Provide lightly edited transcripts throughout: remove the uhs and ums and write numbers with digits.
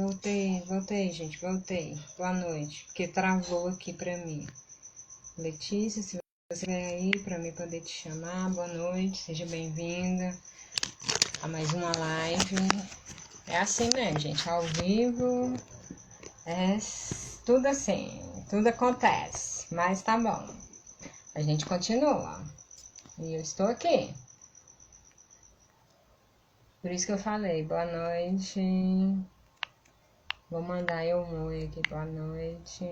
Voltei, gente, voltei. Boa noite, porque travou aqui pra mim. Letícia, se você vier aí pra mim poder te chamar, boa noite, seja bem-vinda a mais uma live. É assim mesmo, gente, ao vivo, é tudo assim, tudo acontece, mas tá bom. A gente continua. E eu estou aqui. Por isso que eu falei, boa noite. Vou mandar eu um oi aqui, boa noite.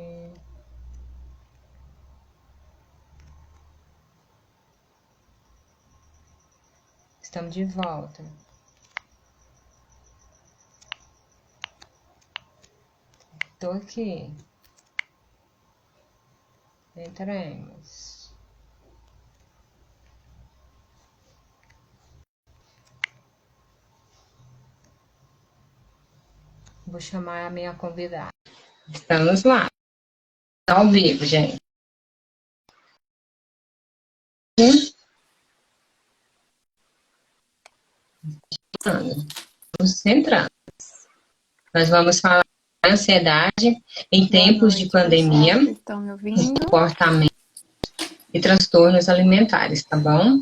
Estamos de volta. Tô aqui. Entremos. Vou chamar a minha convidada. Estamos lá. Ao vivo, gente. Vamos entrando. Nós vamos falar de ansiedade em tempos de pandemia, estão me ouvindo? Comportamento e transtornos alimentares, tá bom?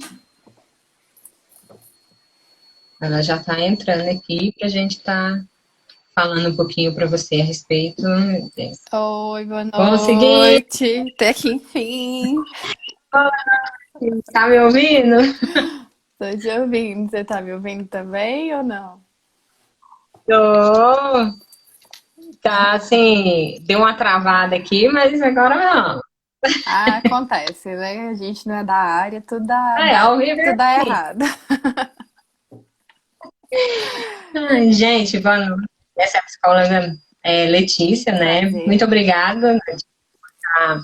Ela já está entrando aqui para a gente estar falando um pouquinho para você a respeito. Oi, boa noite. Consegui! Até que enfim. Tá me ouvindo? Tô te ouvindo. Você tá me ouvindo também ou não? Tô. Tá, assim, deu uma travada aqui, mas agora não. Ah, acontece, né? A gente não é da área, Ao vivo é tudo dá assim. errado. Ai, gente, boa noite. Essa é a psicóloga Letícia, né? Prazer. Muito obrigada por estar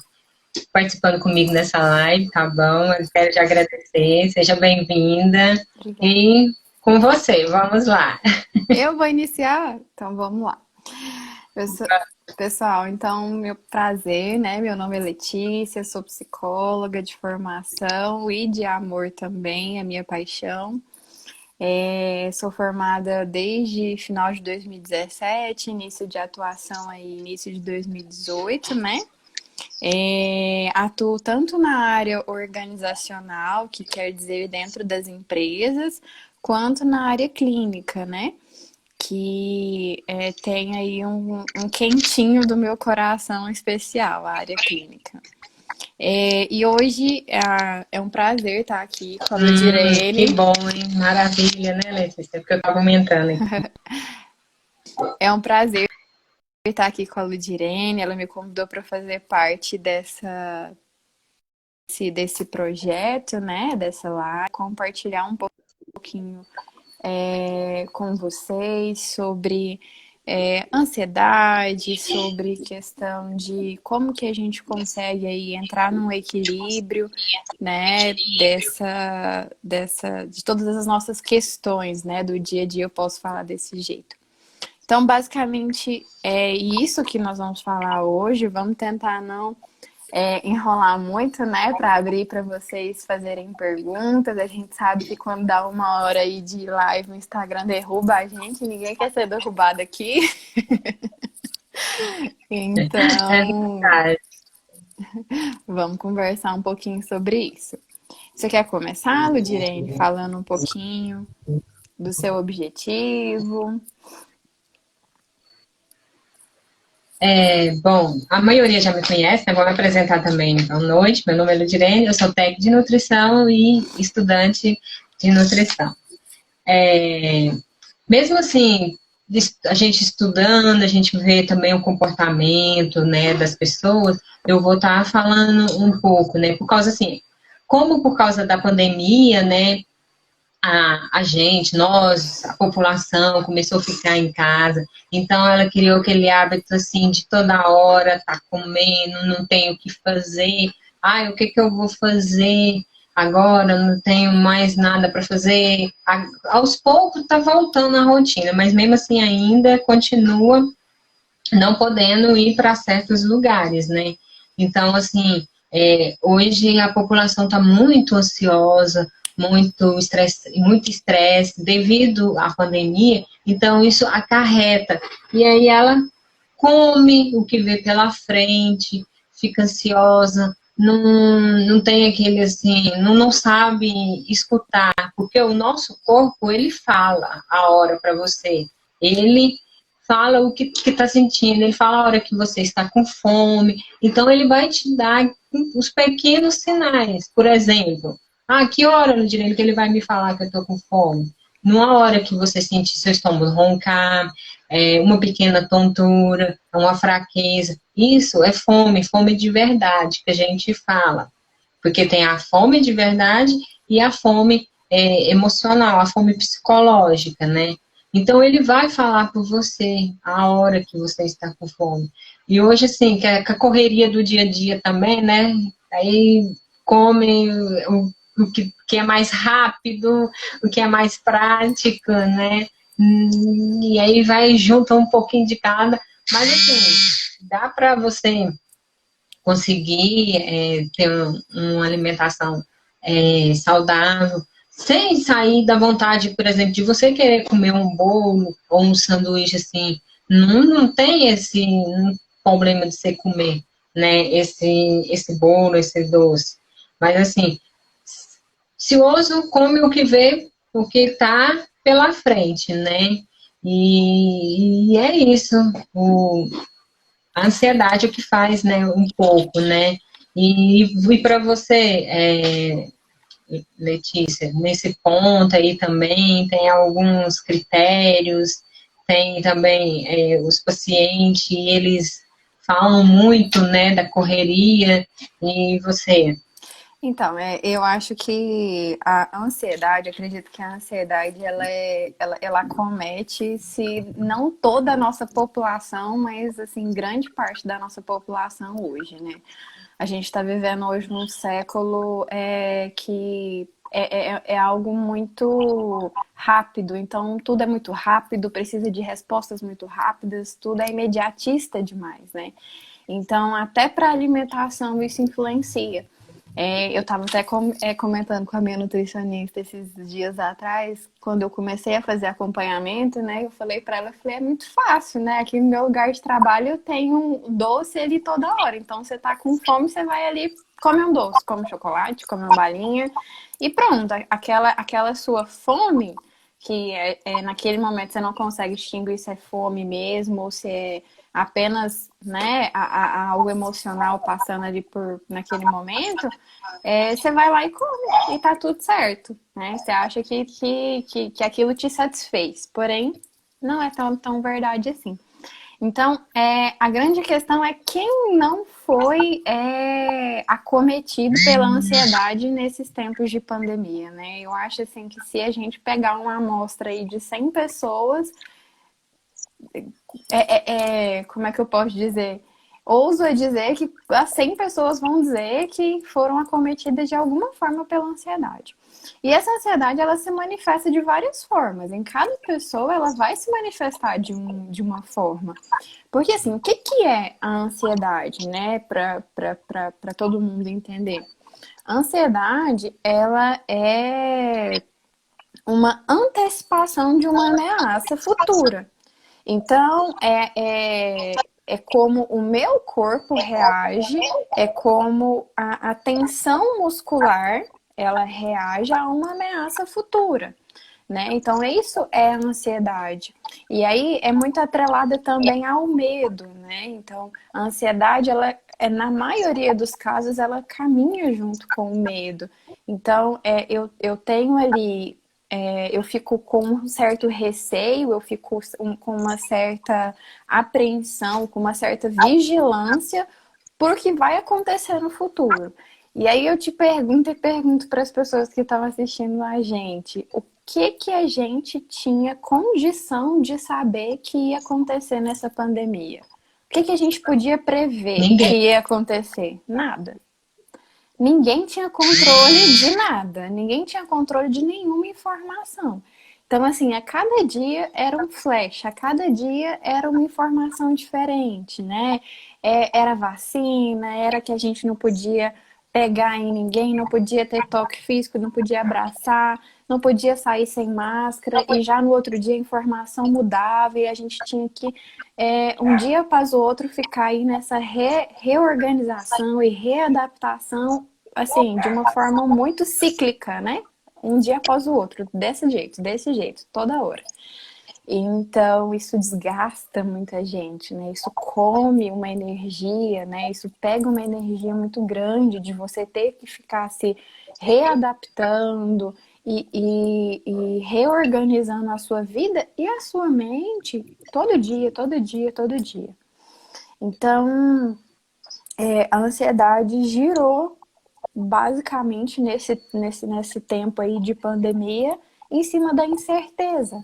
participando comigo nessa live, tá bom? Eu quero te agradecer, seja bem-vinda. Obrigada. E com você, vamos lá. Eu vou iniciar? Então vamos lá. Pessoal, então, meu prazer, né? Meu nome é Letícia, sou psicóloga de formação e de amor também, é minha paixão. Sou formada desde final de 2017, início de atuação aí, início de 2018, né? Atuo tanto na área organizacional, que quer dizer dentro das empresas, quanto na área clínica, né? Que tem aí um quentinho do meu coração especial, a área clínica. E hoje é um prazer estar aqui com a Que Ludirene. bom, hein? Maravilha, né, Letícia? Porque eu estava aumentando aqui. É um prazer estar aqui com a Ludirene. Ela me convidou para fazer parte desse projeto, né? Dessa live, compartilhar um pouquinho com vocês sobre ansiedade, sobre questão de como que a gente consegue aí entrar num equilíbrio, né, de todas as nossas questões, né, do dia a dia, eu posso falar desse jeito. Então, basicamente, é isso que nós vamos falar hoje. Vamos tentar não enrolar muito, né, para abrir para vocês fazerem perguntas. A gente sabe que quando dá uma hora aí de live no Instagram derruba a gente, ninguém quer ser derrubado aqui. É Então, verdade. vamos conversar um pouquinho sobre isso. Você quer começar, Ludirene, falando um pouquinho do seu objetivo? Bom, a maioria já me conhece, né? Vou me apresentar também. Então, boa noite, meu nome é Ludirene, eu sou técnico de nutrição e estudante de nutrição. Mesmo assim, a gente estudando, a gente vê também o comportamento, né, das pessoas, eu vou estar falando um pouco, né, por causa assim, como por causa da pandemia, né, a gente, nós, a população começou a ficar em casa, então ela criou aquele hábito assim de toda hora tá comendo, não tem o que fazer, ai, o que que eu vou fazer agora? Não tenho mais nada para fazer. Aos poucos tá voltando a rotina, mas mesmo assim ainda continua não podendo ir para certos lugares, né? Então, assim, hoje a população está muito ansiosa, muito estresse devido à pandemia. Então, isso acarreta. E aí ela come o que vê pela frente, fica ansiosa, não tem aquele assim, não sabe escutar, porque o nosso corpo, ele fala a hora para você. Ele fala o que está sentindo, ele fala a hora que você está com fome. Então, ele vai te dar os pequenos sinais. Por exemplo, que hora, Ludirene, que ele vai me falar que eu estou com fome? Numa hora que você sentir seu estômago roncar, uma pequena tontura, uma fraqueza. Isso é fome, fome de verdade, que a gente fala. Porque tem a fome de verdade e a fome emocional, a fome psicológica, né? Então, ele vai falar por você a hora que você está com fome. E hoje, assim, com a correria do dia a dia também, né? Aí come o que é mais rápido, o que é mais prático, né? E aí vai junto um pouquinho de cada. Mas, assim, dá para você conseguir ter uma alimentação saudável, sem sair da vontade, por exemplo, de você querer comer um bolo ou um sanduíche assim. Não tem esse problema de você comer, né? Esse bolo, esse doce. Mas assim, cioso come o que vê, o que está pela frente, né? E é isso. A ansiedade é o que faz, né, um pouco, né? E para você, Letícia, nesse ponto aí também tem alguns critérios, tem também os pacientes, eles falam muito, né, da correria, e você? Então, eu acho que a ansiedade, acredito que a ansiedade ela acomete, se não toda a nossa população, mas assim, grande parte da nossa população hoje, né? A gente está vivendo hoje num século que é algo muito rápido, então tudo é muito rápido, precisa de respostas muito rápidas, tudo é imediatista demais, né? Então, até para alimentação isso influencia. Eu estava até comentando com a minha nutricionista esses dias atrás, quando eu comecei a fazer acompanhamento, né? Eu falei para ela, é muito fácil, né? Aqui no meu lugar de trabalho eu tenho um doce ali toda hora. Então você tá com fome, você vai ali, come um doce, come chocolate, come uma balinha e pronto. Aquela sua fome, que naquele momento você não consegue distinguir se é fome mesmo ou se é apenas, né, algo emocional passando ali naquele momento, você vai lá e come, e tá tudo certo, né? Você acha que aquilo te satisfez, porém, não é tão verdade assim. Então, a grande questão é quem não foi acometido pela ansiedade nesses tempos de pandemia, né? Eu acho assim que se a gente pegar uma amostra aí de 100 pessoas, como é que eu posso dizer? Ouso dizer que as 100 pessoas vão dizer que foram acometidas de alguma forma pela ansiedade. E essa ansiedade, ela se manifesta de várias formas. Em cada pessoa, ela vai se manifestar de uma forma. Porque, assim, o que é a ansiedade, né? Para todo mundo entender. A ansiedade, ela é uma antecipação de uma ameaça futura. Então, é como o meu corpo reage, é como a tensão muscular, ela reage a uma ameaça futura, né? Então, isso é a ansiedade. E aí, é muito atrelada também ao medo, né? Então, a ansiedade, ela, na maioria dos casos, ela caminha junto com o medo. Então, eu tenho ali eu fico com um certo receio, eu fico com uma certa apreensão, com uma certa vigilância por que vai acontecer no futuro. E aí eu te pergunto e pergunto para as pessoas que estão assistindo a gente, o que a gente tinha condição de saber que ia acontecer nessa pandemia? O que a gente podia prever que Ninguém. ia acontecer? Nada. Ninguém tinha controle de nada, ninguém tinha controle de nenhuma informação. Então, assim, a cada dia era um flash, a cada dia era uma informação diferente, né? Era vacina, era que a gente não podia pegar em ninguém, não podia ter toque físico, não podia abraçar, não podia sair sem máscara, e já no outro dia a informação mudava e a gente tinha que, um dia após o outro, ficar aí nessa reorganização e readaptação, assim, de uma forma muito cíclica, né? Um dia após o outro, desse jeito, toda hora. Então, isso desgasta muita gente, né? Isso come uma energia, né? Isso pega uma energia muito grande de você ter que ficar se readaptando e reorganizando a sua vida e a sua mente todo dia, todo dia, todo dia. Então, a ansiedade girou basicamente nesse tempo aí de pandemia em cima da incerteza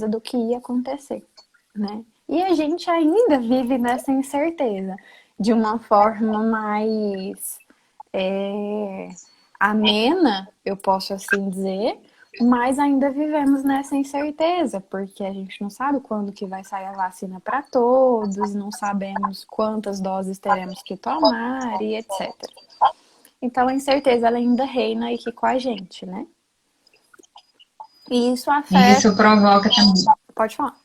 do que ia acontecer, né? E a gente ainda vive nessa incerteza de uma forma mais amena, eu posso assim dizer, mas ainda vivemos nessa incerteza, porque a gente não sabe quando que vai sair a vacina para todos, não sabemos quantas doses teremos que tomar e etc. Então a incerteza ela ainda reina aqui com a gente, né? E isso E afeta. isso provoca também, Pode falar.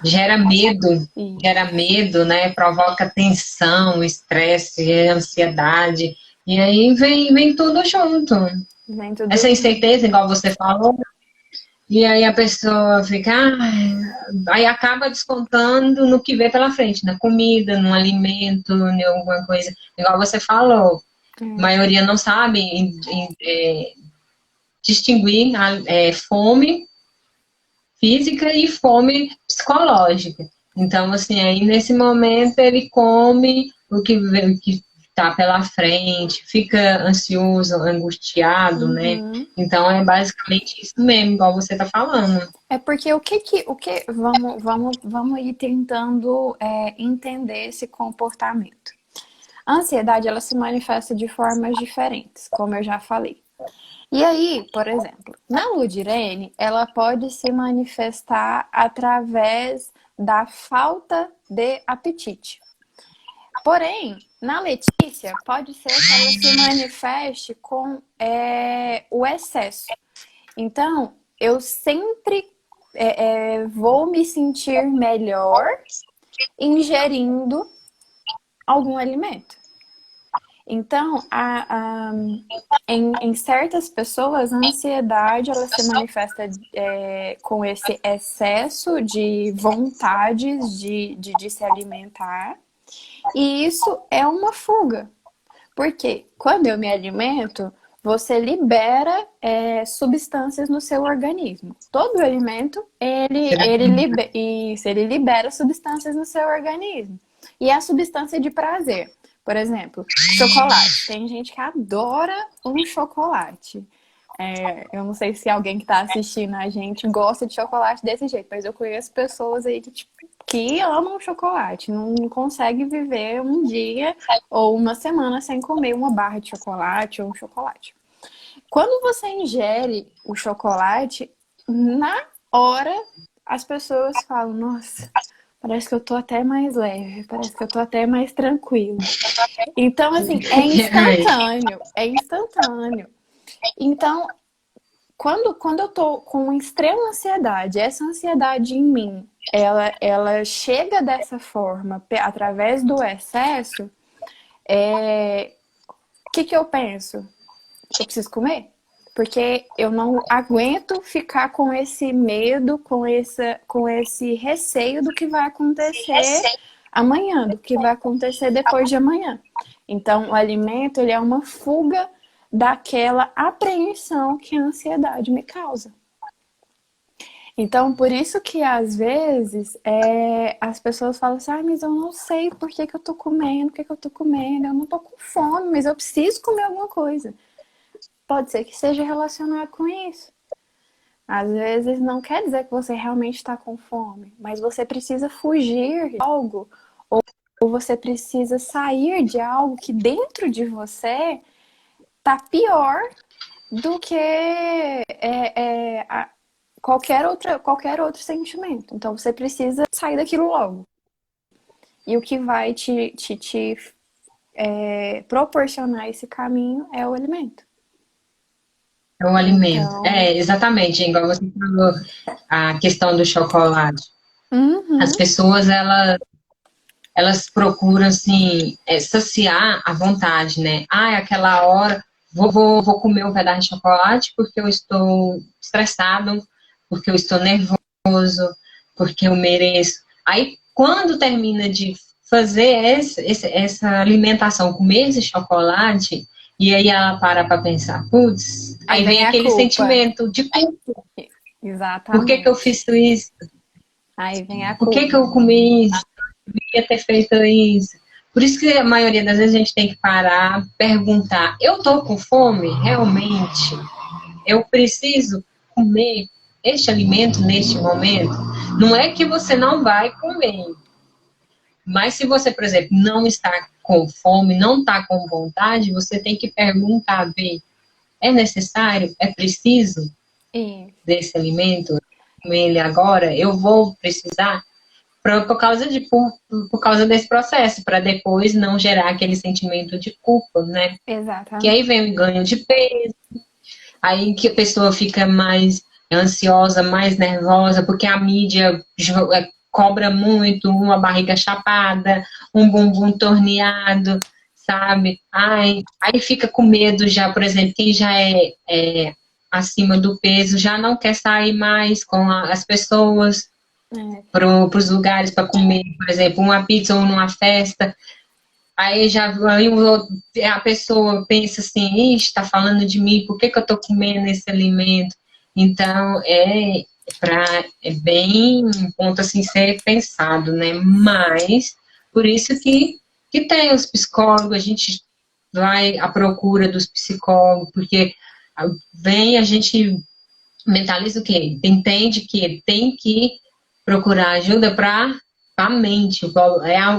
gera medo, E gera medo, né? Provoca tensão, estresse, ansiedade. E aí vem tudo junto. vem tudo Essa junto. incerteza, igual você falou, e aí a pessoa fica, aí acaba descontando no que vê pela frente, na comida, no alimento, em alguma coisa. Igual você falou, a maioria não sabe distinguir fome física e fome psicológica. Então, assim, aí nesse momento ele come o que está pela frente, fica ansioso, angustiado, né? Uhum. Então é basicamente isso mesmo, igual você está falando. É porque vamos ir tentando entender esse comportamento. A ansiedade ela se manifesta de formas diferentes, como eu já falei. E aí, por exemplo, na lua de Irene, ela pode se manifestar através da falta de apetite. Porém, na Letícia, pode ser que ela se manifeste com o excesso. Então, eu sempre vou me sentir melhor ingerindo algum alimento. Então, em certas pessoas, a ansiedade ela se manifesta com esse excesso de vontades de se alimentar. E isso é uma fuga. Porque quando eu me alimento, você libera substâncias no seu organismo. Todo alimento, ele libera substâncias no seu organismo. E é a substância de prazer. Por exemplo, chocolate. Tem gente que adora um chocolate. Eu não sei se alguém que está assistindo a gente gosta de chocolate desse jeito, mas eu conheço pessoas aí que amam chocolate, não consegue viver um dia ou uma semana sem comer uma barra de chocolate ou um chocolate. Quando você ingere o chocolate, na hora as pessoas falam, nossa, parece que eu tô até mais leve, parece que eu tô até mais tranquila. Então, assim, é instantâneo, é instantâneo. Então, quando eu tô com extrema ansiedade, essa ansiedade em mim, ela chega dessa forma, através do excesso, o que eu penso? Eu preciso comer? Porque eu não aguento ficar com esse medo, com esse receio do que vai acontecer amanhã, do que vai acontecer depois de amanhã. Então, o alimento, ele é uma fuga daquela apreensão que a ansiedade me causa. Então, por isso que às vezes as pessoas falam assim, mas eu não sei por que eu tô comendo, por que eu tô comendo, eu não tô com fome, mas eu preciso comer alguma coisa. Pode ser que seja relacionado com isso. Às vezes não quer dizer que você realmente está com fome, mas você precisa fugir de algo, ou você precisa sair de algo que dentro de você tá pior do que qualquer outro sentimento. Então você precisa sair daquilo logo. E o que vai te proporcionar esse caminho é o alimento. É o alimento. Então, É, exatamente, igual você falou, a questão do chocolate. As uhum, pessoas, elas procuram, assim, saciar a vontade, né? Ah, é aquela hora, vou comer um pedaço de chocolate porque eu estou estressado, porque eu estou nervoso, porque eu mereço. Aí, quando termina de fazer essa alimentação, comer esse chocolate, e aí ela para pensar, putz, aí aí vem vem a aquele culpa. sentimento de culpa. Por que que eu Exatamente. fiz isso? Aí vem a Por que que culpa. eu comi isso? Devia ter feito isso. Por isso que a maioria das vezes a gente tem que parar, perguntar: eu estou com fome? Realmente? Eu preciso comer este alimento neste momento? Não é que você não vai comer, mas se você, por exemplo, não está com fome, não está com vontade, você tem que perguntar, ver, é necessário? É preciso E, desse alimento? Comer ele agora? Eu vou precisar? Por causa desse processo, para depois não gerar aquele sentimento de culpa, né? Que aí exatamente. vem o ganho de peso, aí que a pessoa fica mais ansiosa, mais nervosa, porque a mídia cobra muito, uma barriga chapada, um bumbum torneado, sabe? Ai, aí fica com medo já, por exemplo, quem já é acima do peso já não quer sair mais com as pessoas É, para os lugares para comer, por exemplo, uma pizza ou numa festa. Aí já aí a pessoa pensa assim, está falando de mim, por que, que eu estou comendo esse alimento? Então é bem um ponto assim ser pensado, né? Mas por isso que tem os psicólogos, a gente vai à procura dos psicólogos, porque vem a gente mentaliza o quê? Entende que tem que procurar ajuda para a mente.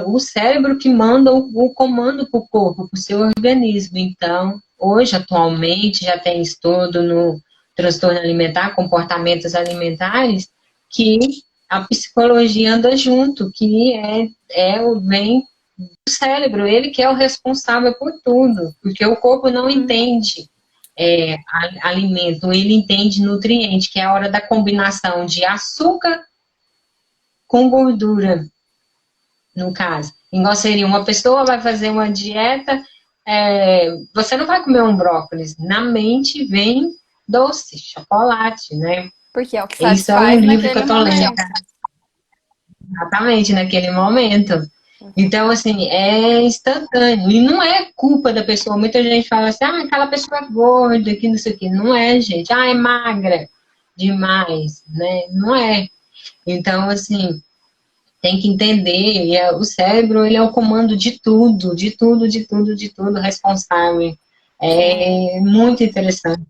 O cérebro que manda o comando para o corpo, para o seu organismo. Então, hoje, atualmente, já tem estudo no transtorno alimentar, comportamentos alimentares, que a psicologia anda junto, que vem do cérebro, ele que é o responsável por tudo, porque o corpo não uhum. entende alimento, ele entende nutriente, que é a hora da combinação de açúcar com gordura, no caso. Igual seria uma pessoa vai fazer uma dieta, você não vai comer um brócolis, na mente vem doce, chocolate, né? Porque é o que Isso é um satisfaz livro que naquele eu tô lendo, momento. exatamente naquele momento. Então, assim, é instantâneo. E não é culpa da pessoa. Muita gente fala assim, ah, aquela pessoa é gorda, que não sei o quê. Não é, gente. Ah, é magra demais, né? Não é. Então, assim, tem que entender. O cérebro, ele é o comando de tudo, de tudo, de tudo, de tudo, responsável. É, É muito interessante.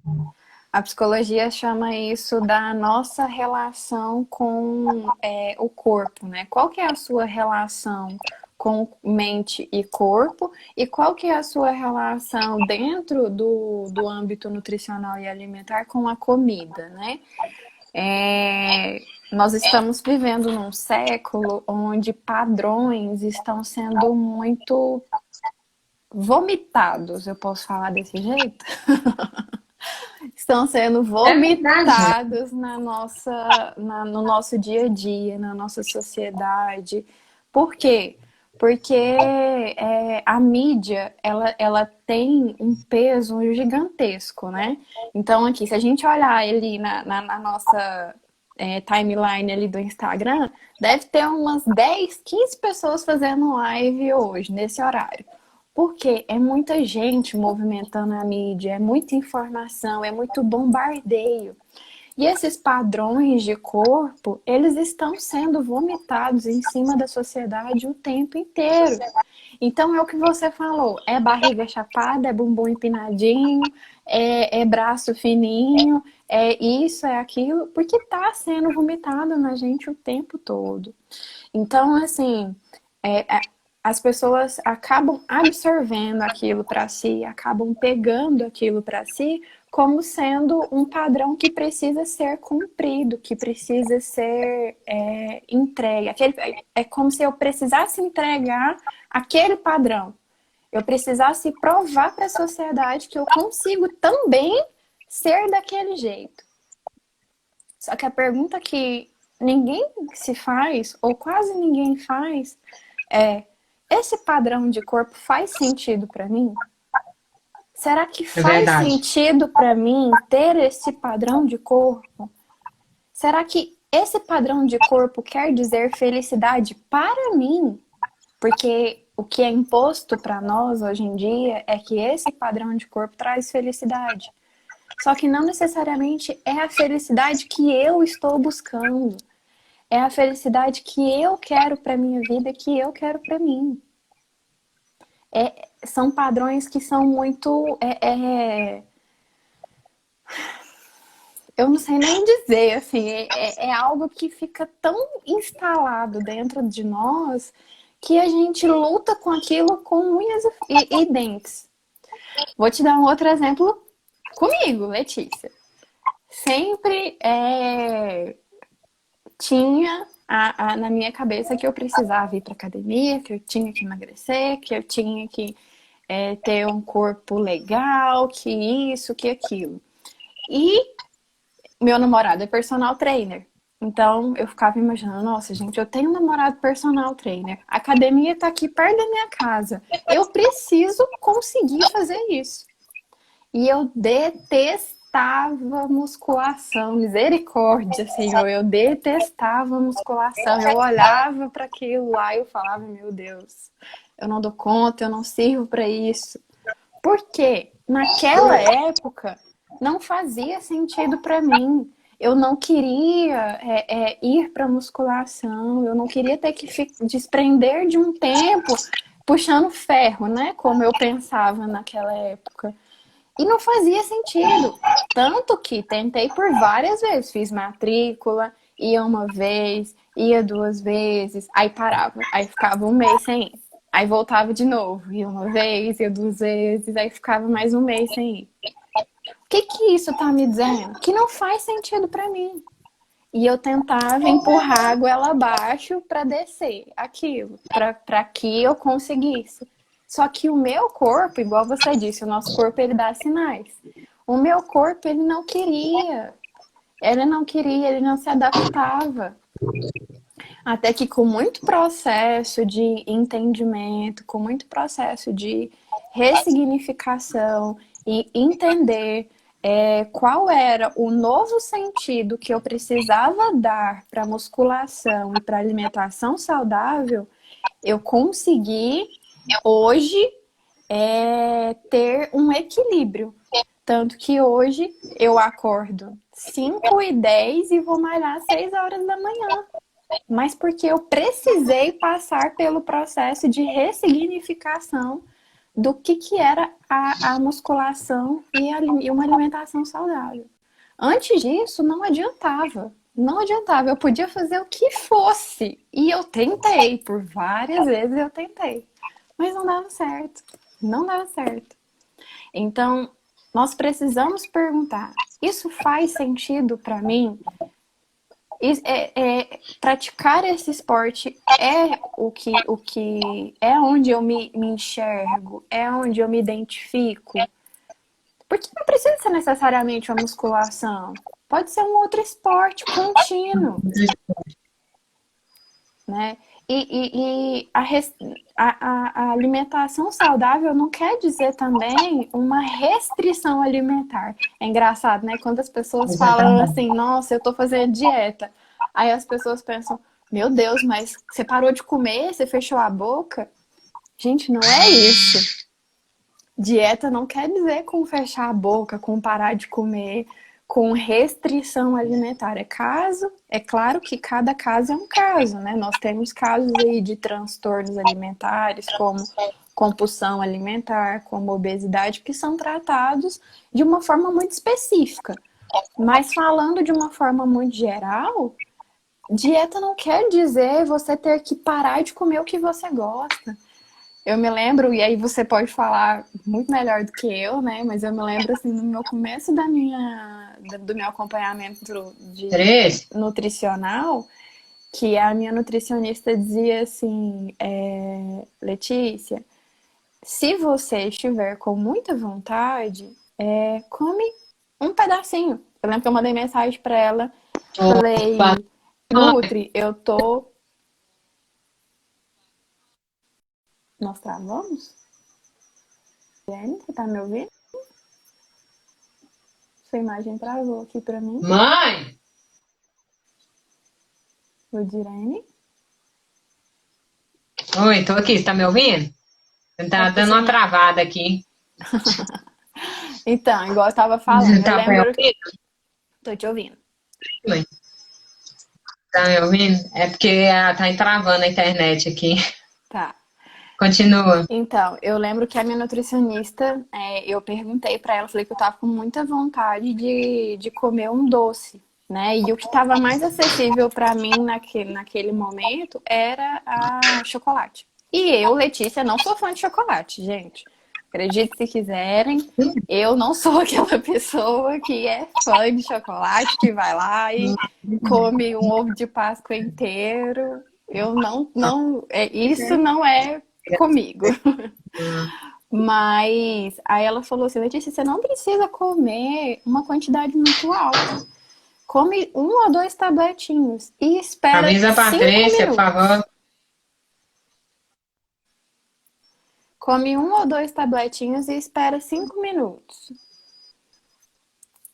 a psicologia chama isso da nossa relação com o corpo, né? Qual que é a sua relação com mente e corpo e qual que é a sua relação dentro do âmbito nutricional e alimentar com a comida, né? Nós estamos vivendo num século onde padrões estão sendo muito vomitados, eu posso falar desse jeito? Estão sendo É verdade. vomitados no nosso dia a dia, na nossa sociedade. Por quê? Porque a mídia, ela tem um peso gigantesco, né? Então, aqui, se a gente olhar ali na nossa timeline ali do Instagram, deve ter umas 10, 15 pessoas fazendo live hoje, nesse horário. Porque é muita gente movimentando a mídia, é muita informação, é muito bombardeio. E esses padrões de corpo, eles estão sendo vomitados em cima da sociedade o tempo inteiro. Então é o que você falou, é barriga chapada, é bumbum empinadinho, é braço fininho, é isso, é aquilo, porque está sendo vomitado na gente o tempo todo. Então, assim, as pessoas acabam absorvendo aquilo para si, acabam pegando aquilo para si como sendo um padrão que precisa ser cumprido, que precisa ser entregue. É como se eu precisasse entregar aquele padrão. Eu precisasse provar para a sociedade que eu consigo também ser daquele jeito. Só que a pergunta que ninguém se faz, ou quase ninguém faz, é: esse padrão de corpo faz sentido para mim? Será que É faz verdade. sentido para mim ter esse padrão de corpo? Será que esse padrão de corpo quer dizer felicidade para mim? Porque o que é imposto para nós hoje em dia é que esse padrão de corpo traz felicidade. Só que não necessariamente é a felicidade que eu estou buscando. É a felicidade que eu quero para minha vida, que eu quero para mim. São padrões que são muito... eu não sei nem dizer, assim, é algo que fica tão instalado dentro de nós que a gente luta com aquilo com unhas e dentes. Vou te dar um outro exemplo comigo, Letícia. Sempre tinha na minha cabeça que eu precisava ir para academia, que eu tinha que emagrecer, que eu tinha que ter um corpo legal, que isso, que aquilo. E meu namorado é personal trainer. Então eu ficava imaginando, nossa, gente, eu tenho um namorado personal trainer. A academia tá aqui perto da minha casa. Eu preciso conseguir fazer isso. E eu detestava musculação, misericórdia, Senhor. Eu detestava musculação. Eu olhava para aquilo lá e eu falava, meu Deus, eu não dou conta, eu não sirvo para isso. Porque naquela época não fazia sentido para mim. Eu não queria ir para musculação, eu não queria ter que desprender de um tempo puxando ferro, né? Como eu pensava naquela época. E não fazia sentido. Tanto que tentei por várias vezes. Fiz matrícula, ia uma vez, ia duas vezes, aí parava. Aí ficava um mês sem ir. Aí voltava de novo, ia uma vez, ia duas vezes, aí ficava mais um mês sem ir. O que que isso tá me dizendo? Que não faz sentido para mim. E eu tentava empurrar a goela abaixo para descer aquilo, para que eu conseguisse. Só que o meu corpo, igual você disse, o nosso corpo ele dá sinais. O meu corpo ele não queria. Ele não queria, ele não se adaptava. Até que com muito processo de entendimento, com muito processo de ressignificação e entender qual era o novo sentido que eu precisava dar para a musculação e para a alimentação saudável, eu consegui hoje ter um equilíbrio. Tanto que hoje eu acordo 5h10 e vou malhar às 6 horas da manhã. Mas porque eu precisei passar pelo processo de ressignificação do que era a musculação e uma alimentação saudável. Antes disso, não adiantava. Não adiantava. Eu podia fazer o que fosse. E eu tentei, por várias vezes eu tentei. Mas não dava certo. Não dava certo. Então, nós precisamos perguntar: isso faz sentido para mim? Praticar esse esporte é o que é onde eu me enxergo, é onde eu me identifico. Porque não precisa ser necessariamente uma musculação. Pode ser um outro esporte contínuo, né? E a alimentação saudável não quer dizer também uma restrição alimentar. É engraçado, né? Quando as pessoas falam Exatamente. assim, nossa, eu tô fazendo dieta. Aí as pessoas pensam, meu Deus, mas você parou de comer? Você fechou a boca? Gente, não é isso. Dieta não quer dizer com fechar a boca, com parar de comer, com restrição alimentar. É claro que cada caso é um caso, né? Nós temos casos aí de transtornos alimentares, como compulsão alimentar, como obesidade, que são tratados de uma forma muito específica. Mas falando de uma forma muito geral, dieta não quer dizer você ter que parar de comer o que você gosta. Eu me lembro, e aí você pode falar muito melhor do que eu, né? Mas eu me lembro, assim, no meu começo do meu acompanhamento Três? nutricional, que a minha nutricionista dizia assim, Letícia, se você estiver com muita vontade, come um pedacinho. Eu lembro que eu mandei mensagem pra ela, falei, Opa. Nutri, eu tô... Nós travamos? Jenny, você tá me ouvindo? Sua imagem travou aqui pra mim. Mãe! Ludirene? Oi, tô aqui, você tá me ouvindo? É Tá porque dando você uma não... travada aqui. Então, igual eu tava falando, eu Tá me lembro... ouvindo, Tô te ouvindo. mãe? Tá me ouvindo? É porque tá travando a internet aqui. Tá. Continua. Então, eu lembro que a minha nutricionista, eu perguntei pra ela, falei que eu tava com muita vontade de comer um doce, né? E o que tava mais acessível pra mim naquele momento era a chocolate. E eu, Letícia, não sou fã de chocolate, gente. Acredite se quiserem, eu não sou aquela pessoa que é fã de chocolate, que vai lá e come um ovo de Páscoa inteiro. Eu isso não é comigo. Mas aí ela falou assim, Letícia, você não precisa comer uma quantidade muito alta. Come 1 ou 2 tabletinhos e espera Avisa a 5 Patrícia, por minutos. favor. Come 1 ou 2 tabletinhos e espera 5 minutos.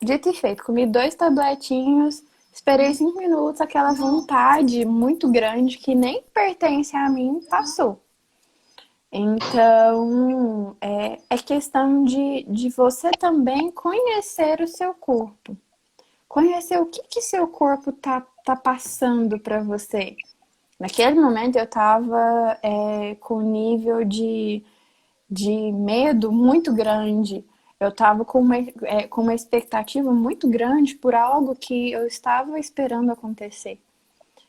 Dito e feito, comi 2 tabletinhos, esperei 5 minutos, aquela vontade muito grande que nem pertence a mim passou. Então, é questão de você também conhecer o seu corpo. Conhecer o que seu corpo tá passando para você. Naquele momento eu estava com um nível de medo muito grande. Eu estava com uma expectativa muito grande por algo que eu estava esperando acontecer.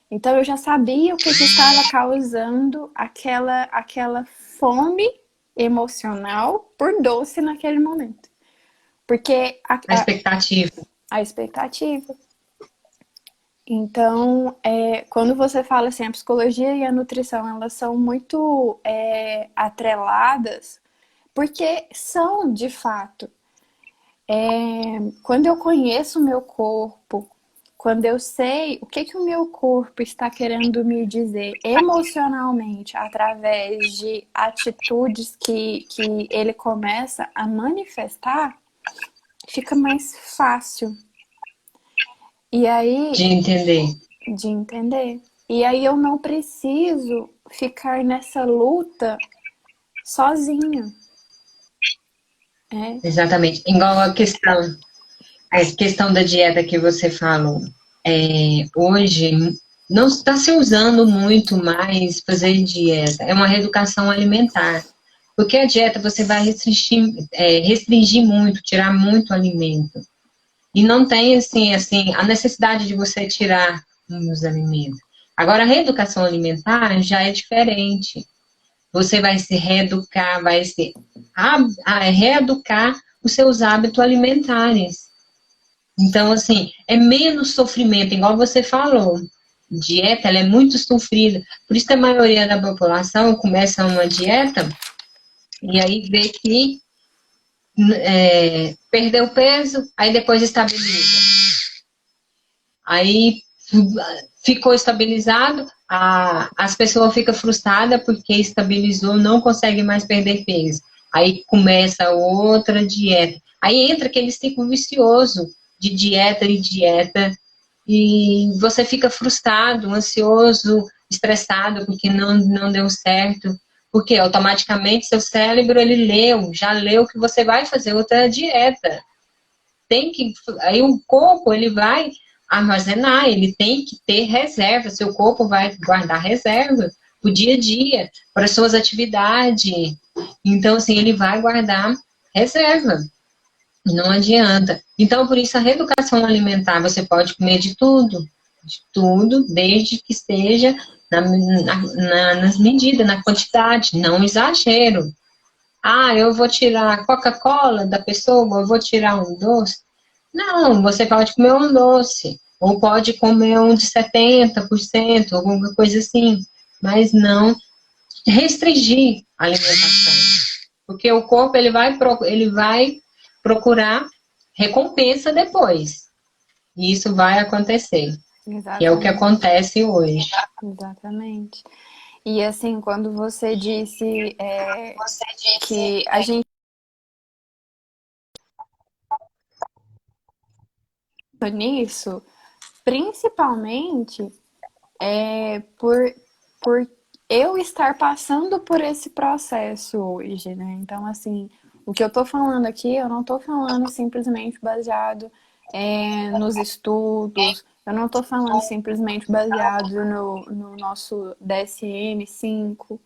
Então eu já sabia o que estava causando aquela fome emocional por doce naquele momento. Porque A expectativa. a expectativa. Então, quando você fala assim, a psicologia e a nutrição, elas são muito atreladas, porque são, de fato. Quando eu conheço o meu corpo, quando eu sei o que o meu corpo está querendo me dizer emocionalmente através de atitudes que ele começa a manifestar, fica mais fácil. E aí, De entender. de entender. E aí eu não preciso ficar nessa luta sozinha. Exatamente. Igual a questão da dieta que você falou. Hoje não está se usando muito mais fazer dieta. É uma reeducação alimentar. Porque a dieta você vai restringir muito, tirar muito alimento. E não tem, assim, a necessidade de você tirar os alimentos. Agora, a reeducação alimentar já é diferente. Você vai se reeducar, reeducar os seus hábitos alimentares. Então, assim, é menos sofrimento, igual você falou. Dieta, ela é muito sofrida. Por isso que a maioria da população começa uma dieta e aí vê que perdeu peso, aí depois estabiliza. Aí ficou estabilizado, as pessoas ficam frustradas porque estabilizou, não consegue mais perder peso. Aí começa outra dieta. Aí entra aquele ciclo vicioso de dieta e dieta, e você fica frustrado, ansioso, estressado porque não deu certo. Porque automaticamente seu cérebro já leu que você vai fazer outra dieta. Aí o corpo ele vai armazenar, ele tem que ter reserva, seu corpo vai guardar reserva para o dia a dia, para suas atividades. Então, assim, ele vai guardar reserva. Não adianta. Então, por isso, a reeducação alimentar, você pode comer de tudo, desde que esteja nas medidas, na quantidade, não exagero. Eu vou tirar a Coca-Cola da pessoa, eu vou tirar um doce. Não, você pode comer um doce, ou pode comer um de 70%, alguma coisa assim, mas não restringir a alimentação. Porque o corpo ele vai procurar recompensa depois. E isso vai acontecer. E é o que Exatamente. acontece hoje. Exatamente. E assim, quando você disse que a gente nisso, principalmente por eu estar passando por esse processo hoje, né? Então, assim, o que eu tô falando aqui, eu não tô falando simplesmente baseado nos estudos, eu não tô falando simplesmente baseado no nosso DSM-5.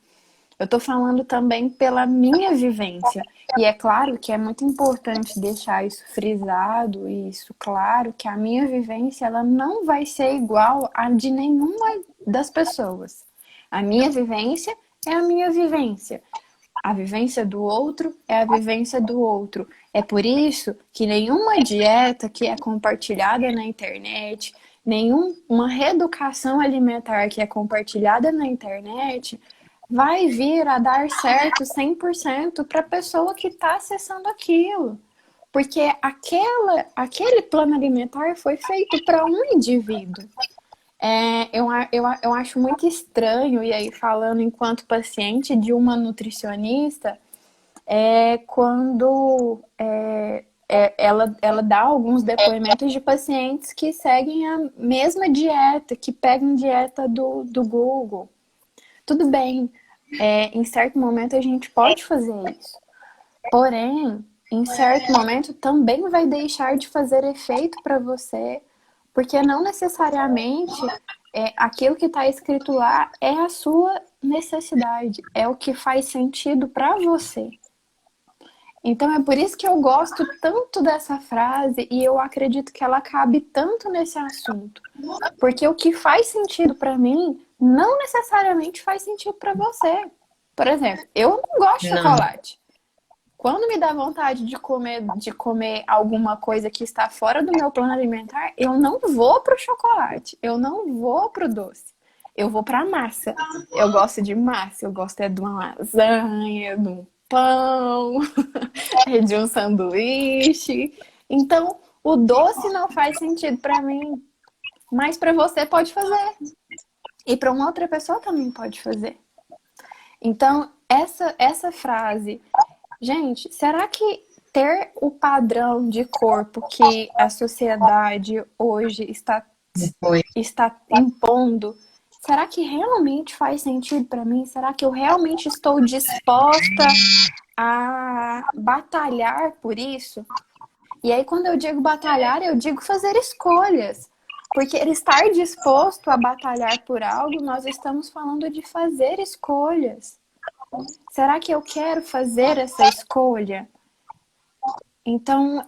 Eu tô falando também pela minha vivência. E é claro que é muito importante deixar isso frisado e isso claro, que a minha vivência ela não vai ser igual a de nenhuma das pessoas. A minha vivência é a minha vivência. A vivência do outro é a vivência do outro. É por isso que nenhuma dieta que é compartilhada na internet, nenhuma reeducação alimentar que é compartilhada na internet vai vir a dar certo 100% para a pessoa que está acessando aquilo. Porque aquele plano alimentar foi feito para um indivíduo. Eu acho muito estranho, e aí falando enquanto paciente de uma nutricionista, ela dá alguns depoimentos de pacientes que seguem a mesma dieta, que pegam dieta do Google. Tudo bem, em certo momento a gente pode fazer isso. Porém, em certo momento também vai deixar de fazer efeito para você, porque não necessariamente aquilo que está escrito lá é a sua necessidade, é o que faz sentido para você. Então é por isso que eu gosto tanto dessa frase e eu acredito que ela cabe tanto nesse assunto. Porque o que faz sentido para mim não necessariamente faz sentido para você. Por exemplo, eu não gosto de Não, chocolate. Quando me dá vontade de comer alguma coisa que está fora do meu plano alimentar, eu não vou pro chocolate, eu não vou pro doce. Eu vou pra massa. Eu gosto de massa, eu gosto de uma lasanha, de um pão, de um sanduíche. Então, o doce não faz sentido para mim, mas para você pode fazer. E para uma outra pessoa também pode fazer. Então, essa frase, gente, será que ter o padrão de corpo que a sociedade hoje foi. está impondo, será que realmente faz sentido para mim? Será que eu realmente estou disposta a batalhar por isso? E aí, quando eu digo batalhar, eu digo fazer escolhas. Porque ele estar disposto a batalhar por algo, nós estamos falando de fazer escolhas. Será que eu quero fazer essa escolha? Então,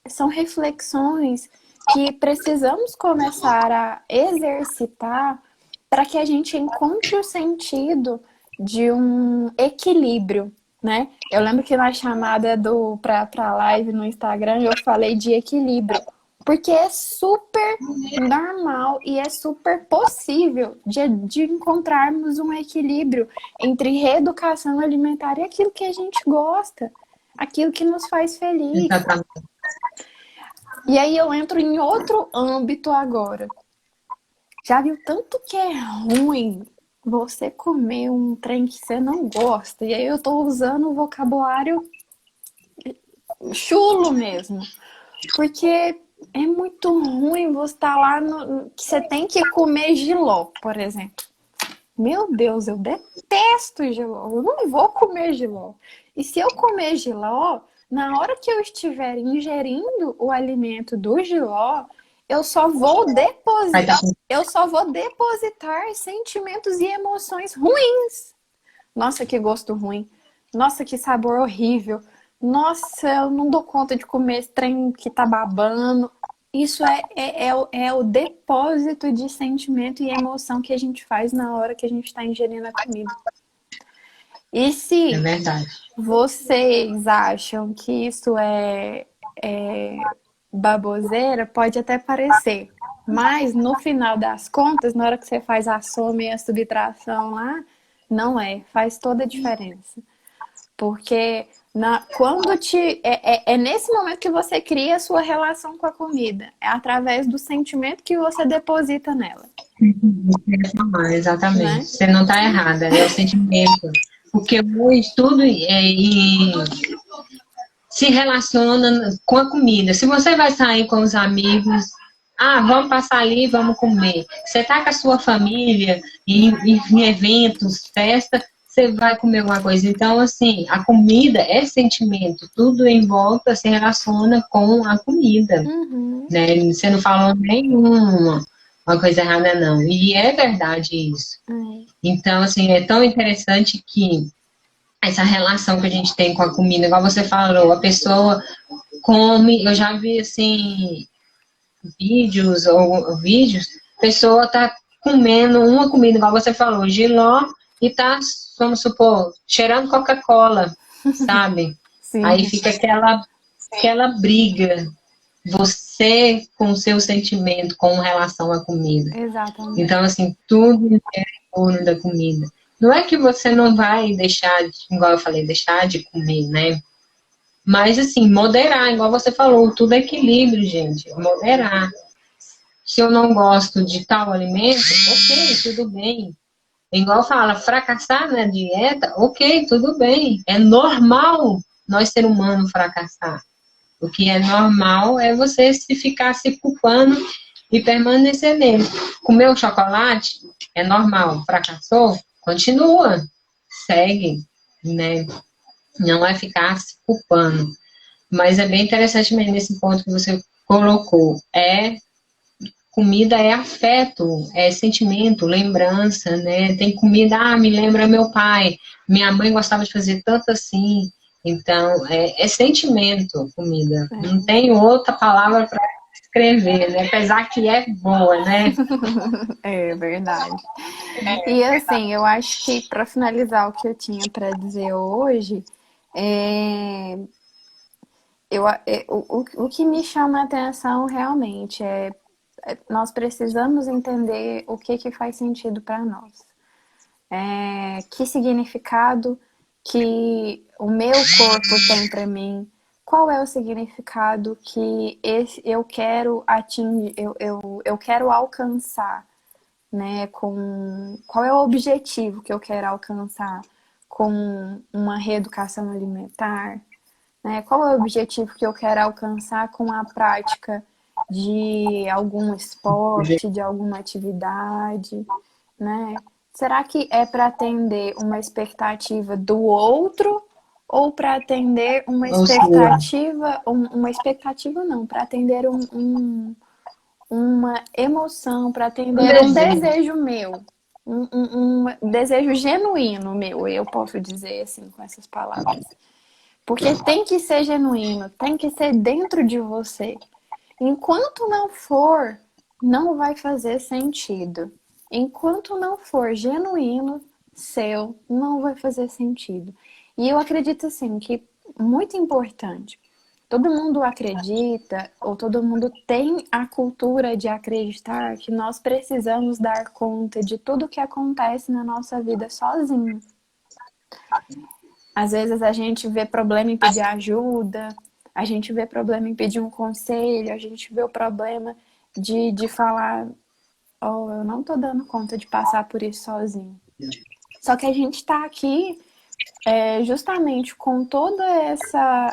são reflexões que precisamos começar a exercitar para que a gente encontre o sentido de um equilíbrio, né? Eu lembro que na chamada para a live no Instagram eu falei de equilíbrio, porque é super normal e é super possível de encontrarmos um equilíbrio entre reeducação alimentar e aquilo que a gente gosta, aquilo que nos faz feliz. Exatamente. E aí eu entro em outro âmbito agora. Já viu tanto que é ruim você comer um trem que você não gosta? E aí eu tô usando o vocabulário chulo mesmo. Porque é muito ruim você estar lá que você tem que comer jiló, por exemplo. Meu Deus, eu detesto jiló. Eu não vou comer jiló. E se eu comer jiló, na hora que eu estiver ingerindo o alimento do jiló, eu só vou depositar sentimentos e emoções ruins. Nossa, que gosto ruim. Nossa, que sabor horrível. Nossa, eu não dou conta de comer esse trem que tá babando. Isso é o depósito de sentimento e emoção que a gente faz na hora que a gente está ingerindo a comida. E É se verdade. vocês acham que isso é baboseira, pode até parecer. Mas no final das contas, na hora que você faz a soma e a subtração lá, não é. Faz toda a diferença. Porque é nesse momento que você cria a sua relação com a comida. É através do sentimento que você deposita nela. Exatamente. Né? Você não está errada, é o sentimento. Porque o estudo se relaciona com a comida. Se você vai sair com os amigos, vamos passar ali, vamos comer. Você está com a sua família em eventos, festa, você vai comer alguma coisa. Então, assim, a comida é sentimento. Tudo em volta se relaciona com a comida. Né? Você não falou nenhuma uma coisa errada, não. E é verdade isso. Então, assim, é tão interessante que essa relação que a gente tem com a comida, igual você falou, a pessoa come, eu já vi, assim, vídeos, a pessoa tá comendo uma comida, igual você falou, jiló, e tá, vamos supor, cheirando Coca-Cola, sabe? Sim. Aí fica aquela briga, você com o seu sentimento com relação à comida. Exatamente. Então, assim, tudo é em torno da comida. Não é que você não vai deixar, igual eu falei, deixar de comer, né? Mas, assim, moderar, igual você falou, tudo é equilíbrio, gente. Moderar. Se eu não gosto de tal alimento, ok, tudo bem. Igual fala, fracassar na dieta, ok, tudo bem. É normal nós, ser humano, fracassar. O que é normal é você ficar se culpando e permanecer nele. Comeu chocolate, é normal. Fracassou, continua. Segue, né? Não é ficar se culpando. Mas é bem interessante mesmo nesse ponto que você colocou. Comida é afeto, é sentimento, lembrança, né? Tem comida, me lembra meu pai. Minha mãe gostava de fazer tanto assim. Então, é sentimento, comida. Não tem outra palavra para escrever, né? Apesar que é boa, né? É verdade. E assim, eu acho que para finalizar o que eu tinha para dizer hoje, o que me chama a atenção realmente nós precisamos entender o que faz sentido para nós. Que significado que o meu corpo tem para mim, qual é o significado que eu quero atingir, eu quero alcançar, né? Qual é o objetivo que eu quero alcançar com uma reeducação alimentar, né? Qual é o objetivo que eu quero alcançar com a prática de algum esporte, de alguma atividade, né? Será que é para atender uma expectativa do outro ou para atender uma expectativa, uma expectativa não, para atender uma emoção, para atender um desejo meu, um desejo genuíno meu, eu posso dizer assim com essas palavras. Porque tem que ser genuíno, tem que ser dentro de você. Enquanto não for, não vai fazer sentido. Enquanto não for genuíno, seu, não vai fazer sentido. E eu acredito assim que muito importante. Todo mundo acredita, ou todo mundo tem a cultura de acreditar que nós precisamos dar conta de tudo que acontece na nossa vida sozinho. Às vezes a gente vê problema em pedir ajuda, a gente vê problema em pedir um conselho, a gente vê o problema de falar, eu não tô dando conta de passar por isso sozinho. Só que a gente tá aqui justamente com toda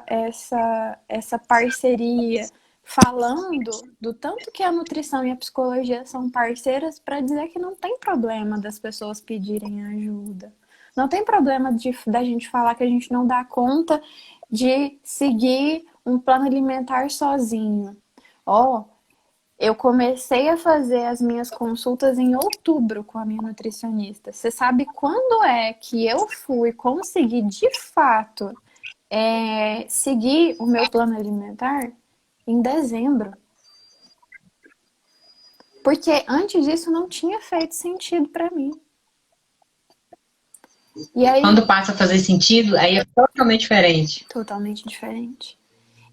essa parceria, falando do tanto que a nutrição e a psicologia são parceiras para dizer que não tem problema das pessoas pedirem ajuda. Não tem problema da gente falar que a gente não dá conta de seguir um plano alimentar sozinho. Eu comecei a fazer as minhas consultas em outubro com a minha nutricionista. Você sabe quando é que eu fui conseguir, de fato, seguir o meu plano alimentar? Em dezembro. Porque antes disso não tinha feito sentido para mim. E aí, quando passa a fazer sentido, aí é totalmente diferente. Totalmente diferente.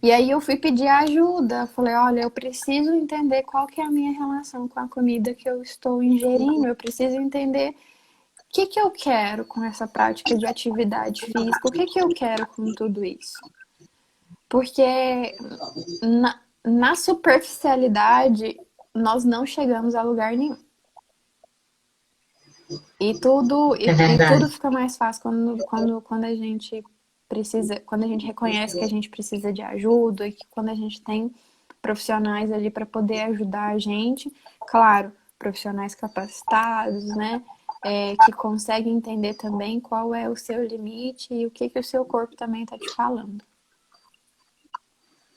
E aí eu fui pedir ajuda. Falei, olha, eu preciso entender qual que é a minha relação com a comida que eu estou ingerindo. Eu preciso entender que eu quero com essa prática de atividade física? O que eu quero com tudo isso? Porque na superficialidade, nós não chegamos a lugar nenhum. E tudo, É e tudo verdade. fica mais fácil quando a gente precisa, quando a gente reconhece que a gente precisa de ajuda e que quando a gente tem profissionais ali para poder ajudar a gente, claro, profissionais capacitados, né? Que conseguem entender também qual é o seu limite e o que o seu corpo também está te falando.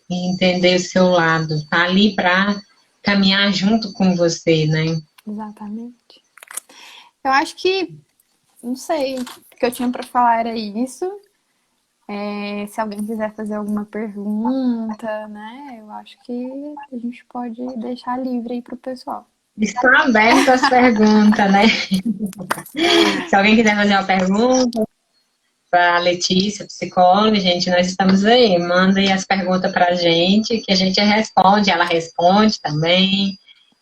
E entender o seu lado, tá ali para caminhar junto com você, né? Exatamente. Eu acho que, não sei, o que eu tinha para falar era isso. Se alguém quiser fazer alguma pergunta, né? Eu acho que a gente pode deixar livre aí pro pessoal. Está aberto as perguntas, né? Se alguém quiser fazer uma pergunta para a Letícia, psicóloga, gente, nós estamos aí. Manda aí as perguntas para a gente, que a gente responde, ela responde também.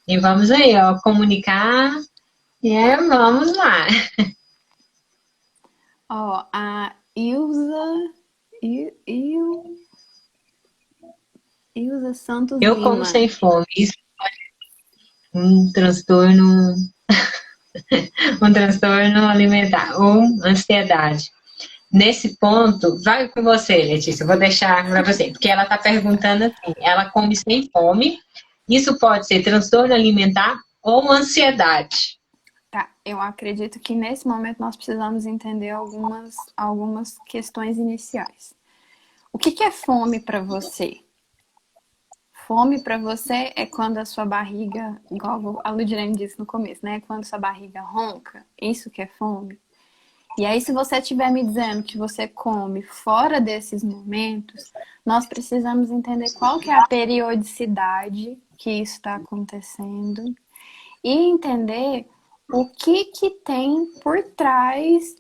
E vamos aí, ó, comunicar. Vamos lá. Ó, a Ilza, Ilza Santos Eu como Lima. sem fome. Isso é um transtorno, um transtorno alimentar, ou ansiedade. Nesse ponto, vai com você, Letícia. Eu vou deixar para você, porque ela está perguntando assim: ela come sem fome. Isso pode ser transtorno alimentar ou ansiedade. Tá, eu acredito que nesse momento nós precisamos entender algumas questões iniciais. O que é fome para você? Fome para você é quando a sua barriga, igual a Ludirene disse no começo, né? Quando sua barriga ronca, isso que é fome. E aí, se você estiver me dizendo que você come fora desses momentos, nós precisamos entender qual que é a periodicidade que isso está acontecendo e entender o que tem por trás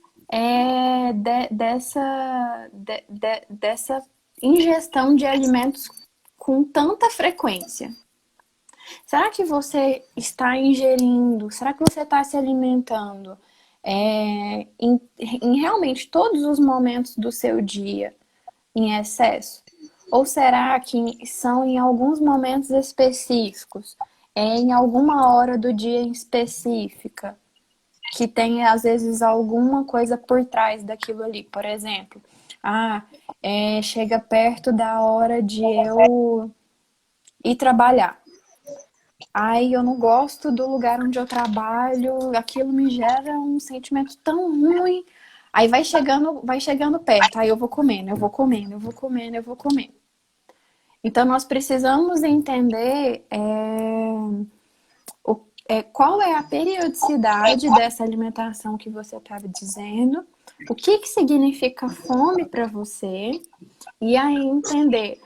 dessa ingestão de alimentos com tanta frequência. Será que você está ingerindo? Será que você está se alimentando em realmente todos os momentos do seu dia em excesso? Ou será que são em alguns momentos específicos? Em alguma hora do dia em específica? Que tem, às vezes, alguma coisa por trás daquilo ali. Por exemplo, chega perto da hora de eu ir trabalhar. Ai, eu não gosto do lugar onde eu trabalho, aquilo me gera um sentimento tão ruim. Aí vai chegando perto, aí eu vou comendo, eu vou comendo, eu vou comendo, eu vou comendo. Então, nós precisamos entender qual é a periodicidade dessa alimentação que você estava dizendo, o que significa fome para você, e aí entender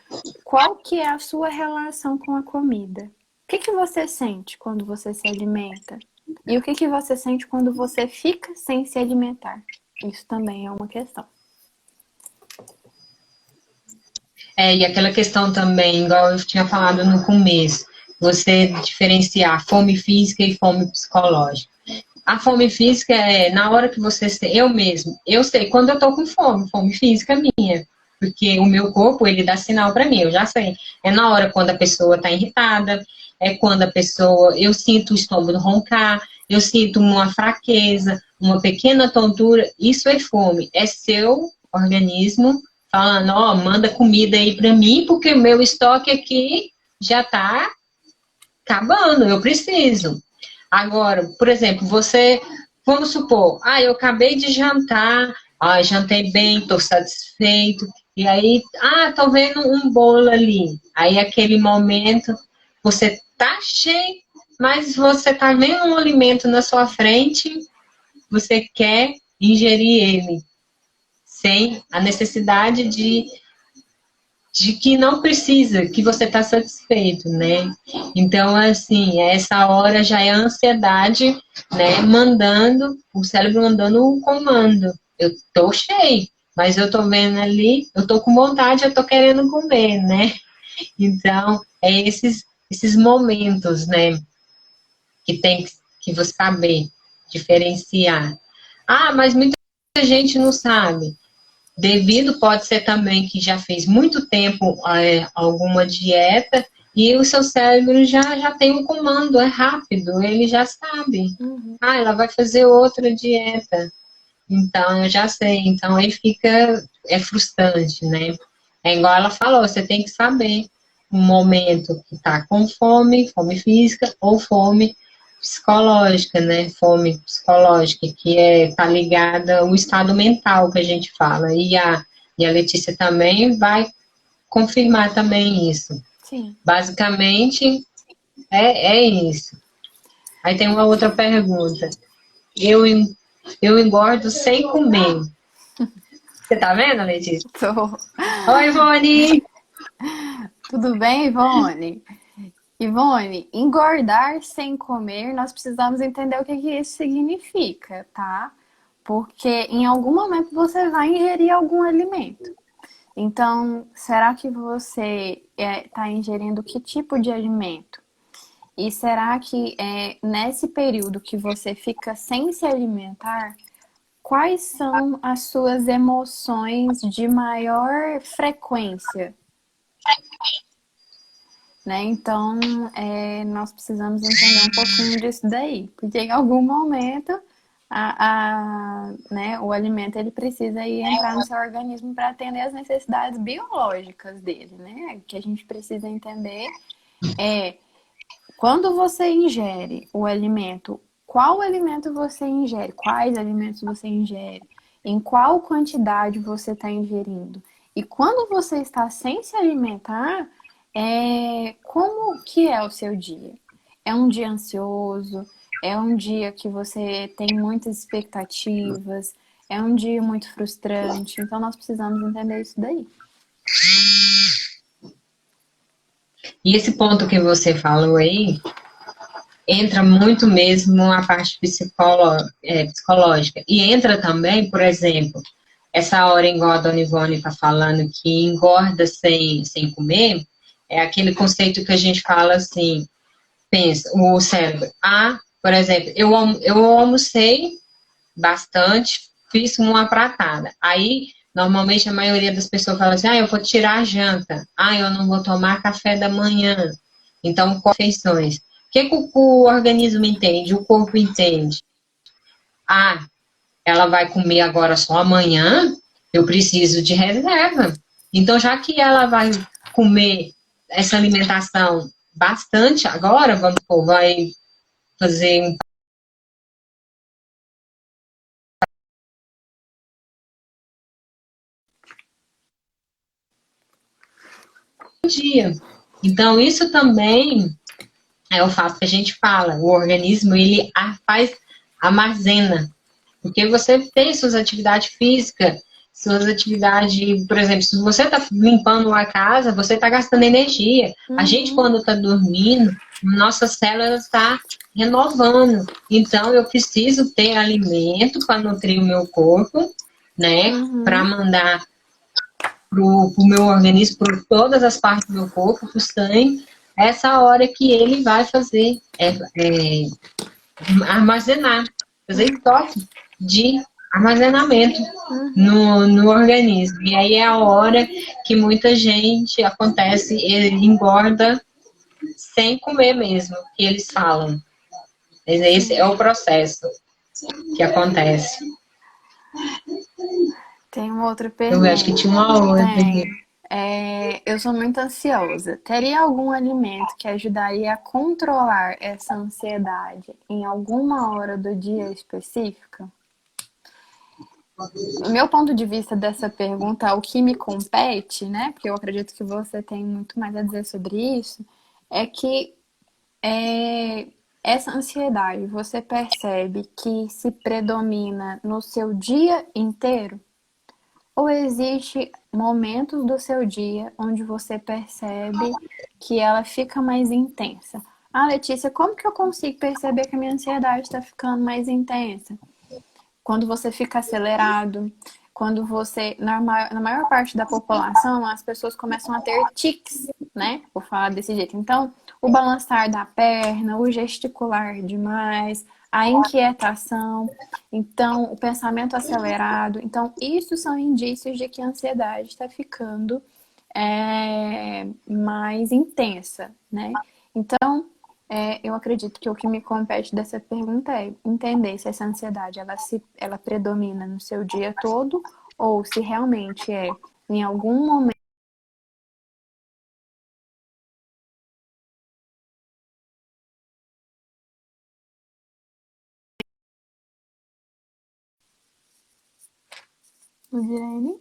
qual que é a sua relação com a comida. O que você sente quando você se alimenta? E o que você sente quando você fica sem se alimentar? Isso também é uma questão. E aquela questão também, igual eu tinha falado no começo, você diferenciar fome física e fome psicológica. A fome física é na hora que você... eu sei quando eu tô com fome, fome física minha. Porque o meu corpo, ele dá sinal para mim, eu já sei. É na hora quando a pessoa tá irritada, é quando a pessoa... Eu sinto o estômago roncar, eu sinto uma fraqueza, uma pequena tontura, isso é fome. É seu organismo falando, ó, manda comida aí para mim, porque o meu estoque aqui já tá acabando, eu preciso. Agora, por exemplo, vamos supor, eu acabei de jantar, jantei bem, tô satisfeito, e aí, tô vendo um bolo ali. Aí, aquele momento, você tá cheio, mas você tá vendo um alimento na sua frente, você quer ingerir ele, sem a necessidade de que não precisa, que você está satisfeito, né? Então, assim, essa hora já é a ansiedade, né? O cérebro mandando um comando. Eu tô cheio, mas eu tô vendo ali, eu tô com vontade, eu tô querendo comer, né? Então, é esses momentos, né? Que tem que você saber diferenciar. Ah, mas muita gente não sabe. Devido, pode ser também que já fez muito tempo alguma dieta e o seu cérebro já tem um comando, é rápido, ele já sabe. Uhum. Ah, ela vai fazer outra dieta. Então, eu já sei. Então, aí fica, é frustrante, né? É igual ela falou, você tem que saber o momento que tá com fome, fome física ou fome psicológica, né? Fome psicológica, que tá ligada ao estado mental que a gente fala. E a Letícia também vai confirmar também isso. Sim. Basicamente, é isso. Aí tem uma outra pergunta. Eu, eu engordo sem comer. Você tá vendo, Letícia? Tô. Oi, Ivone! Tudo bem, Ivone? Ivone, engordar sem comer, nós precisamos entender o que isso significa, tá? Porque em algum momento você vai ingerir algum alimento. Então, será que você está ingerindo que tipo de alimento? E será que nesse período que você fica sem se alimentar, quais são as suas emoções de maior frequência? Né? Então, nós precisamos entender um pouquinho disso daí, porque em algum momento né, o alimento ele precisa ir entrar no seu organismo para atender as necessidades biológicas dele, né? O que a gente precisa entender é quando você ingere o alimento, qual alimento você ingere, quais alimentos você ingere, em qual quantidade você está ingerindo. E quando você está sem se alimentar, como que é o seu dia? É um dia ansioso? É um dia que você tem muitas expectativas? É um dia muito frustrante? Então, nós precisamos entender isso daí. E esse ponto que você falou aí, entra muito mesmo a parte psicológica. E entra também, por exemplo, essa hora igual a Dona Ivone está falando que engorda sem comer, é aquele conceito que a gente fala assim, pensa, o cérebro, por exemplo, eu almocei bastante, fiz uma pratada. Aí, normalmente, a maioria das pessoas fala assim, eu vou tirar a janta. Eu não vou tomar café da manhã. Então, refeições. O que o organismo entende? O corpo entende? Ela vai comer agora só amanhã, eu preciso de reserva. Então, já que ela vai comer essa alimentação bastante agora, vamos supor, vai fazer dia. Então, isso também é o fato que a gente fala. O organismo, ele armazena. Porque você tem suas atividades físicas, suas atividades, por exemplo, se você está limpando uma casa, você está gastando energia. A gente, quando está dormindo, nossas células estão renovando. Então, eu preciso ter alimento para nutrir o meu corpo, né? Para mandar para o meu organismo, por todas as partes do meu corpo, para o sangue, essa hora que ele vai fazer, armazenar, fazer estoque de armazenamento no organismo. E aí é a hora que muita gente acontece, ele engorda sem comer mesmo, que eles falam. Esse é o processo que acontece. Tem uma outra Eu pergunta. acho que tinha uma outra aqui. Eu sou muito ansiosa. Teria algum alimento que ajudaria a controlar essa ansiedade em alguma hora do dia específica? O meu ponto de vista dessa pergunta, o que me compete, né? Porque eu acredito que você tem muito mais a dizer sobre isso, é que essa ansiedade você percebe que se predomina no seu dia inteiro? Ou existe momentos do seu dia onde você percebe que ela fica mais intensa? Letícia, como que eu consigo perceber que a minha ansiedade está ficando mais intensa? Quando você fica acelerado, quando você, na maior parte da população, as pessoas começam a ter tics, né? Vou falar desse jeito. Então, o balançar da perna, o gesticular demais, a inquietação, então o pensamento acelerado. Então, isso são indícios de que a ansiedade está ficando mais intensa, né? Então, eu acredito que o que me compete dessa pergunta é entender se essa ansiedade ela predomina no seu dia todo ou se realmente é em algum momento. Irene?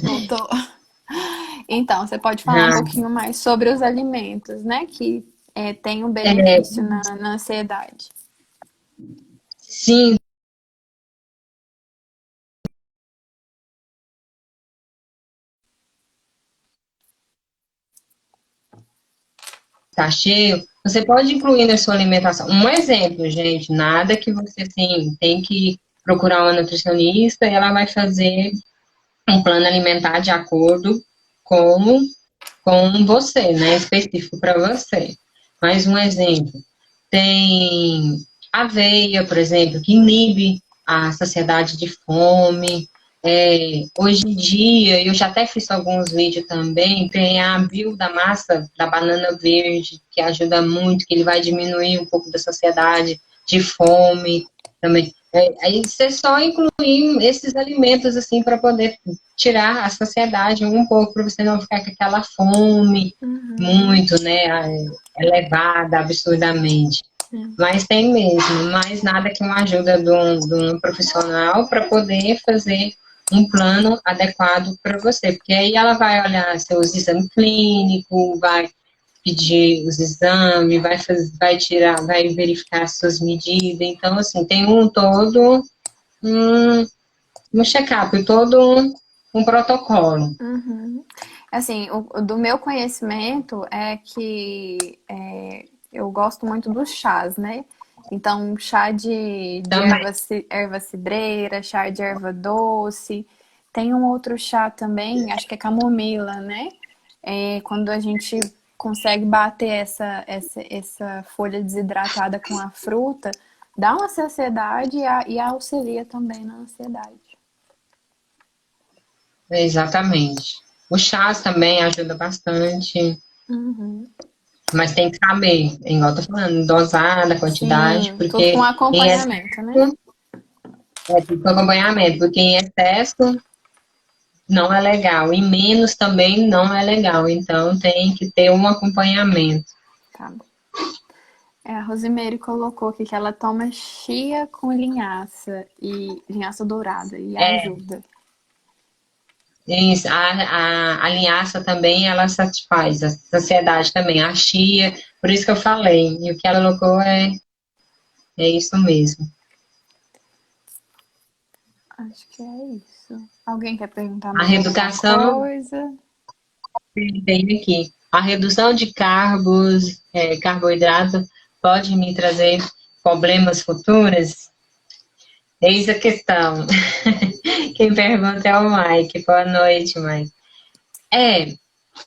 Voltou. Então, você pode falar um Ah, pouquinho mais sobre os alimentos, né? Que tem um é, benefício na ansiedade. sim, tá cheio, você pode incluir na sua alimentação. Um exemplo, gente, nada que você assim, tem que procurar uma nutricionista e ela vai fazer um plano alimentar de acordo com, com você, né? Específico para você. Mais um exemplo. Tem aveia, por exemplo, que inibe a saciedade de fome. Hoje em dia, eu já até fiz alguns vídeos também, tem a bio da massa da banana verde, que ajuda muito, que ele vai diminuir um pouco da saciedade de fome também. Aí você só incluir esses alimentos assim para poder tirar a saciedade um pouco, para você não ficar com aquela fome muito, né, elevada absurdamente. Mas tem mesmo, mais nada que uma ajuda de um profissional para poder fazer um plano adequado para você, porque aí ela vai olhar seus exames clínicos, vai pedir os exames, vai tirar, vai verificar as suas medidas, então assim, tem um, um check-up, todo um protocolo. Uhum. Assim, do meu conhecimento é que eu gosto muito dos chás, né? Então, chá de Também. erva cidreira, chá de erva doce. Tem um outro chá também, acho que é camomila, né? Quando a gente consegue bater essa folha desidratada com a fruta, dá uma saciedade e auxilia também na ansiedade. Exatamente. O chás também ajuda bastante, Uhum. mas tem que saber, igual eu tô falando, dosar a quantidade, Sim, tudo com porque em acompanhamento, né? excesso, tem que acompanhamento, porque em excesso não é legal, e menos também não é legal, então tem que ter um acompanhamento. Tá bom. A Rosemary colocou aqui que ela toma chia com linhaça dourada e ajuda. Isso, a linhaça também, ela satisfaz, a saciedade também, a chia, por isso que eu falei, e o que ela colocou é isso mesmo. Acho que é isso. Alguém quer perguntar A mais alguma reeducação, coisa? tem aqui, a redução de carbos, carboidrato, pode me trazer problemas futuros? Eis a questão. Quem pergunta é o Mike. Boa noite, Mike. É,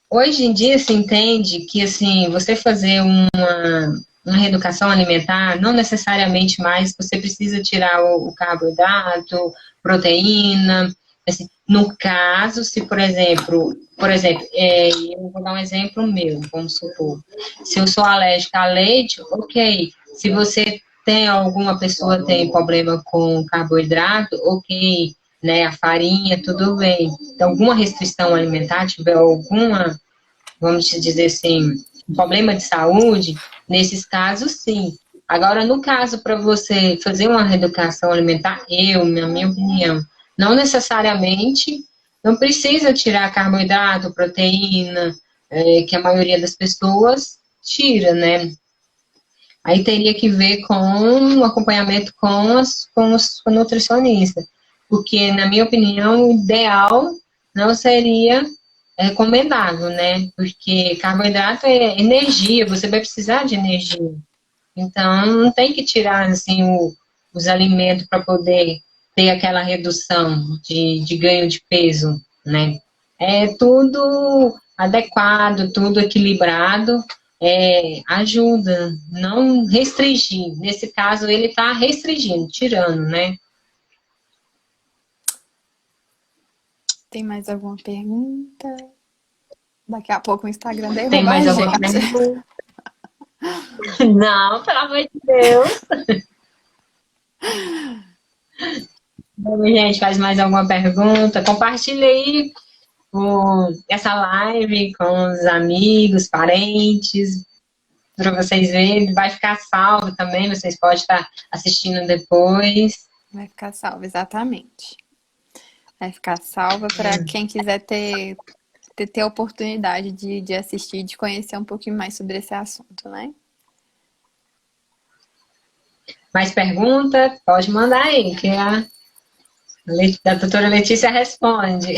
hoje em dia se entende que, assim, você fazer uma reeducação alimentar, não necessariamente mais você precisa tirar o carboidrato, proteína. Assim, no caso, se, por exemplo, eu vou dar um exemplo meu, vamos supor. Se eu sou alérgica a leite, ok. Se você tem alguma pessoa tem problema com carboidrato, ok, né? A farinha, tudo bem. Então, alguma restrição alimentar, tiver alguma, vamos dizer assim, um problema de saúde, nesses casos, sim. Agora, no caso, para você fazer uma reeducação alimentar, na minha opinião, não necessariamente, não precisa tirar carboidrato, proteína, que a maioria das pessoas tira, né? Aí teria que ver com o acompanhamento com o nutricionista. Porque, na minha opinião, o ideal não seria recomendável, né? Porque carboidrato é energia, você vai precisar de energia. Então, não tem que tirar, assim, os alimentos para poder ter aquela redução de ganho de peso, né? É tudo adequado, tudo equilibrado, ajuda, não restringir. Nesse caso, ele está restringindo, tirando, né? Tem mais alguma pergunta? Daqui a pouco o Instagram Tem derruba a mais alguma gente. pergunta? Não, pelo amor de Deus. Bom, gente, faz mais alguma pergunta? Compartilha aí essa live com os amigos, parentes, para vocês verem. Vai ficar salvo também, vocês podem estar assistindo depois. Vai ficar salva, exatamente. Vai ficar salva para quem quiser ter a oportunidade de assistir, de conhecer um pouquinho mais sobre esse assunto, né? Mais pergunta? Pode mandar aí, que a doutora Letícia responde.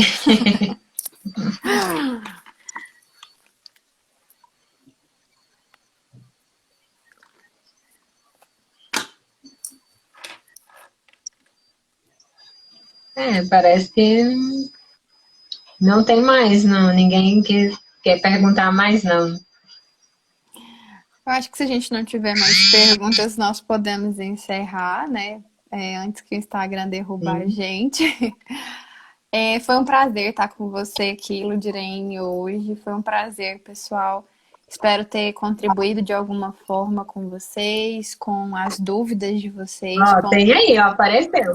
Parece que não tem mais, não. Ninguém quer perguntar mais, não. Eu acho que se a gente não tiver mais perguntas, nós podemos encerrar, né? Antes que o Instagram derruba a gente. Foi um prazer estar com você aqui, Ludirene, hoje. Foi um prazer, pessoal. Espero ter contribuído de alguma forma com vocês, com as dúvidas de vocês. Tem aí, apareceu.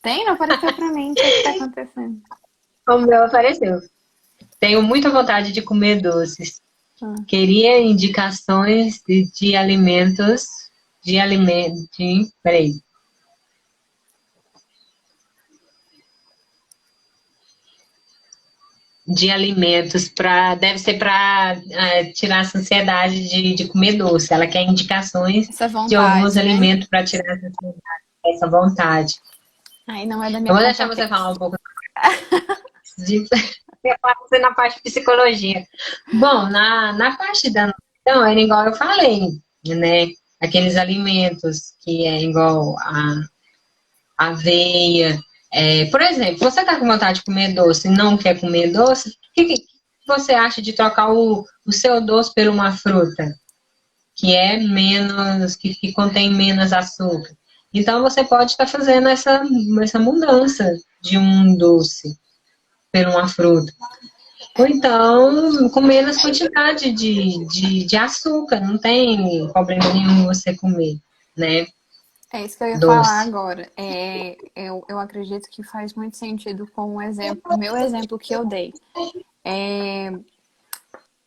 Tem? Não apareceu pra mim. O que está acontecendo? O meu apareceu. Tenho muita vontade de comer doces. Queria indicações de alimentos. Peraí. De alimentos deve ser para tirar a ansiedade de comer doce. Ela quer indicações vontade, de alguns né? alimentos para tirar essa vontade. Aí não é da minha Eu vou deixar você falar um pouco na parte de psicologia. Bom, na parte da nutrição, era igual eu falei, né? Aqueles alimentos que é igual a aveia. Por exemplo, você está com vontade de comer doce e não quer comer doce, o que você acha de trocar o seu doce por uma fruta que é menos, que contém menos açúcar? Então você pode estar fazendo essa mudança de um doce por uma fruta. Ou então, com menos quantidade de açúcar, não tem problema nenhum você comer, né? É isso que eu ia falar agora. Eu acredito que faz muito sentido com o meu exemplo que eu dei.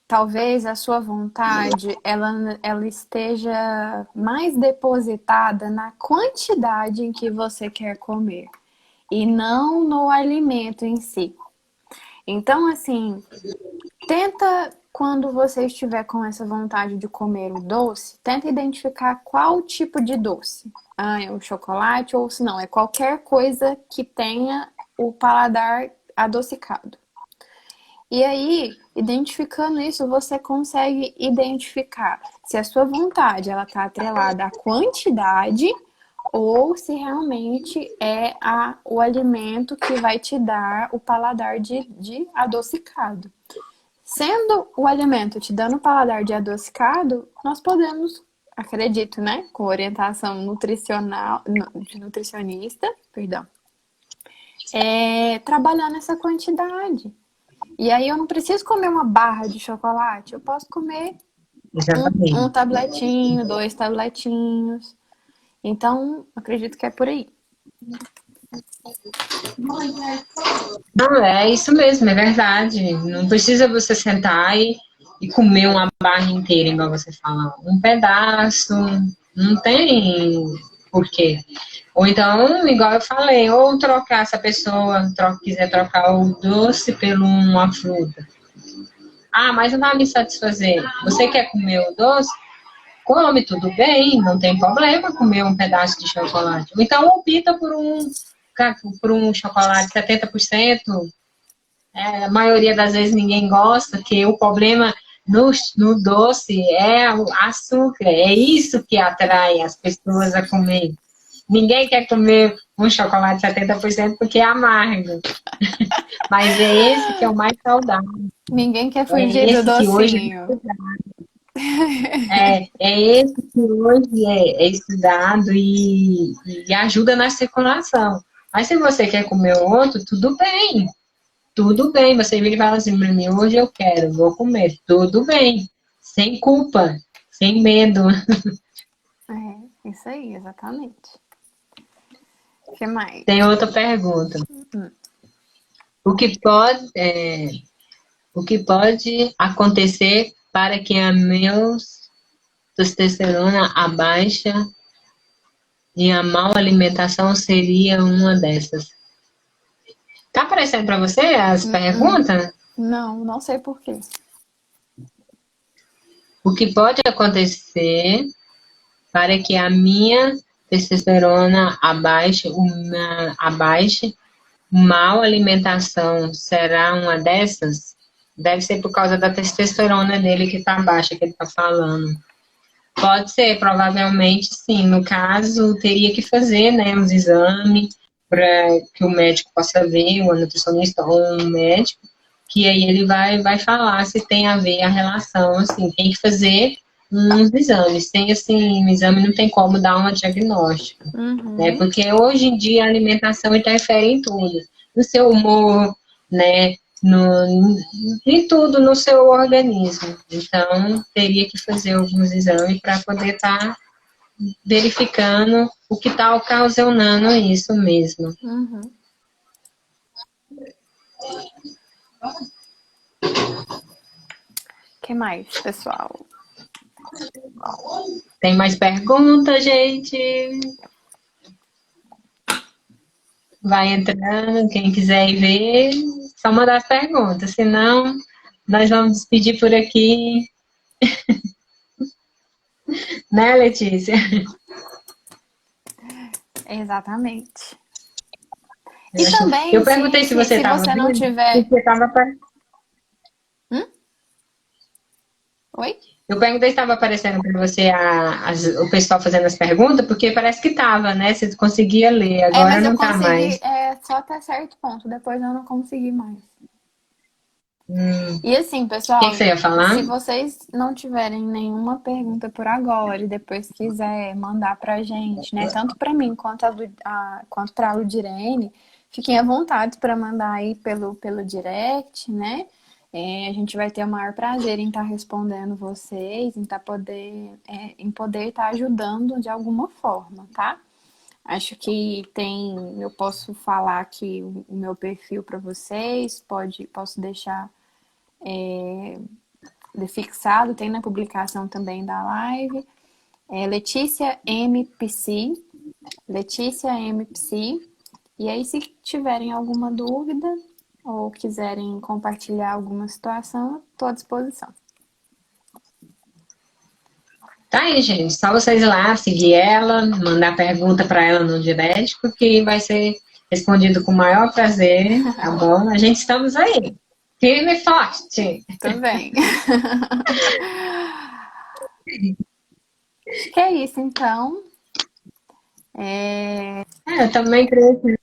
Talvez a sua vontade ela esteja mais depositada na quantidade em que você quer comer e não no alimento em si. Então, assim, tenta, quando você estiver com essa vontade de comer o doce, tenta identificar qual tipo de doce. É o chocolate ou se não, é qualquer coisa que tenha o paladar adocicado. E aí, identificando isso, você consegue identificar se a sua vontade ela está atrelada à quantidade ou se realmente é o alimento que vai te dar o paladar de adocicado. Sendo o alimento te dando o paladar de adocicado, nós podemos, acredito, né, com orientação de nutricionista, trabalhar nessa quantidade. E aí eu não preciso comer uma barra de chocolate, eu posso comer um tabletinho, 2 tabletinhos. Então, acredito que é por aí. Não, é isso mesmo, é verdade. Não precisa você sentar e comer uma barra inteira, igual você fala. Um pedaço, não tem porquê. Ou então, igual eu falei, ou trocar, se a pessoa quiser trocar o doce por uma fruta. Mas não vai me satisfazer. Você quer comer o doce? Come, tudo bem, não tem problema comer um pedaço de chocolate. Ou então opta por um chocolate 70%. A maioria das vezes ninguém gosta, que o problema no doce é o açúcar. É isso que atrai as pessoas a comer. Ninguém quer comer um chocolate 70% porque é amargo. Mas é esse que é o mais saudável. Ninguém quer É fugir do esse que hoje docinho. é esse que hoje é estudado e ajuda na circulação. Mas se você quer comer outro, tudo bem. Tudo bem. Você vira e fala assim para mim, hoje eu quero, vou comer. Tudo bem. Sem culpa, sem medo. É, isso aí, exatamente. O que mais? Tem outra pergunta. O que pode, o que pode acontecer para que a meus testosterona abaixa e a mal alimentação seria uma dessas? Tá aparecendo para você as perguntas? Não, não sei por quê. O que pode acontecer para que a minha testosterona abaixe, mal alimentação será uma dessas? Deve ser por causa da testosterona dele que está baixa, que ele está falando. Pode ser, provavelmente sim. No caso, teria que fazer, né, uns exames para que o médico possa ver, o nutricionista ou um médico, que aí ele vai falar se tem a ver a relação, assim, tem que fazer uns exames. Sem, assim, um exame não tem como dar um diagnóstico, né, porque hoje em dia a alimentação interfere em tudo. No seu humor, né, em tudo no seu organismo. Então, teria que fazer alguns exames para poder estar verificando o que está ocasionando isso mesmo. O que mais, pessoal? Tem mais perguntas, gente? Vai entrando, quem quiser ir ver, só mandar as perguntas, senão nós vamos despedir por aqui. Né, Letícia? Exatamente. E também, eu perguntei se você estava você não tiver... Você estava... Oi? Eu perguntei se estava aparecendo para você o pessoal fazendo as perguntas, porque parece que estava, né? Você conseguia ler, agora mas não eu está mais. consegui só até certo ponto, depois eu não consegui mais. E assim, O pessoal, que você ia falar? se vocês não tiverem nenhuma pergunta por agora e depois quiser mandar pra gente, né, tanto para mim quanto quanto para a Ludirene, fiquem à vontade para mandar aí pelo direct, né? A gente vai ter o maior prazer em estar respondendo vocês, em poder estar ajudando de alguma forma, tá? Acho que eu posso falar aqui o meu perfil para vocês, posso deixar fixado, tem na publicação também da live. Letícia MPC. Letícia MPC. E aí, se tiverem alguma dúvida ou quiserem compartilhar alguma situação, estou à disposição. Tá aí, gente. Só vocês ir lá, seguir ela, mandar pergunta para ela no direct, que vai ser respondido com o maior prazer, tá bom? A gente estamos aí. Firme e forte. Também. Acho que é isso, então. Eu também creio que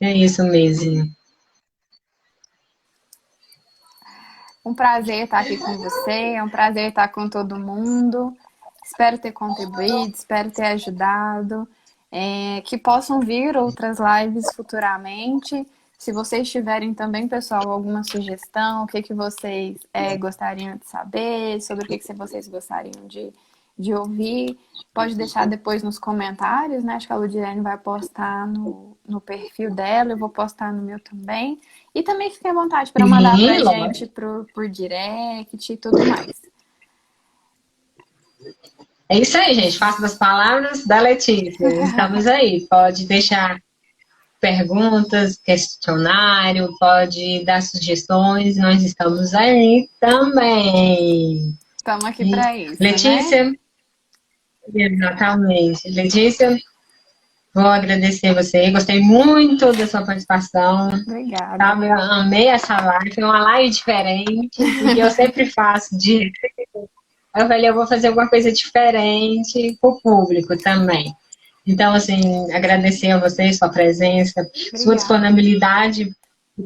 é isso mesmo. Um prazer estar aqui com você, é um prazer estar com todo mundo. Espero ter contribuído, espero ter ajudado. Que possam vir outras lives futuramente. Se vocês tiverem também, pessoal, alguma sugestão, o que vocês gostariam de saber, sobre o que vocês gostariam de ouvir, pode deixar depois nos comentários, né? Acho que a Ludirene vai postar no perfil dela, eu vou postar no meu também. E também fique à vontade para mandar pra gente por direct e tudo mais. É isso aí, gente. Faça das palavras da Letícia. Estamos aí. Pode deixar perguntas, questionário, pode dar sugestões. Nós estamos aí também. Estamos aqui para isso, Letícia, né? Exatamente. Letícia, vou agradecer você. Gostei muito da sua participação. Obrigada. Sabe, eu amei essa live. Foi uma live diferente, porque eu sempre faço eu falei, eu vou fazer alguma coisa diferente para o público também. Então, assim, agradecer a vocês, sua presença, sua Obrigada. disponibilidade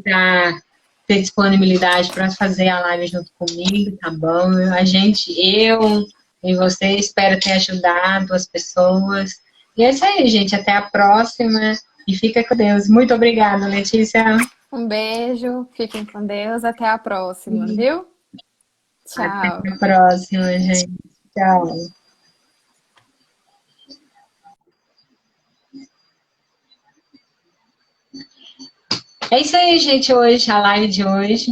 para ter disponibilidade para fazer a live junto comigo, tá bom? Eu e você, espero ter ajudado as pessoas. E é isso aí, gente. Até a próxima e fica com Deus. Muito obrigada, Letícia. Um beijo, fiquem com Deus, até a próxima, viu? Até Tchau. a próxima, gente. Tchau. É isso aí, gente, hoje, a live de hoje.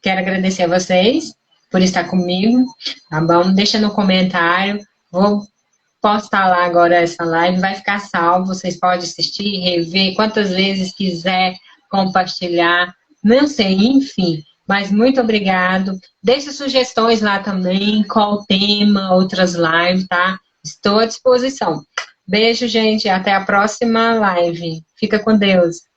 Quero agradecer a vocês por estar comigo, tá bom? Deixa no comentário. Vou postar lá agora essa live, vai ficar salvo. Vocês podem assistir, rever quantas vezes quiser, compartilhar. Não sei, enfim. Mas muito obrigado. Deixe sugestões lá também, qual tema, outras lives, tá? Estou à disposição. Beijo, gente. Até a próxima live. Fica com Deus.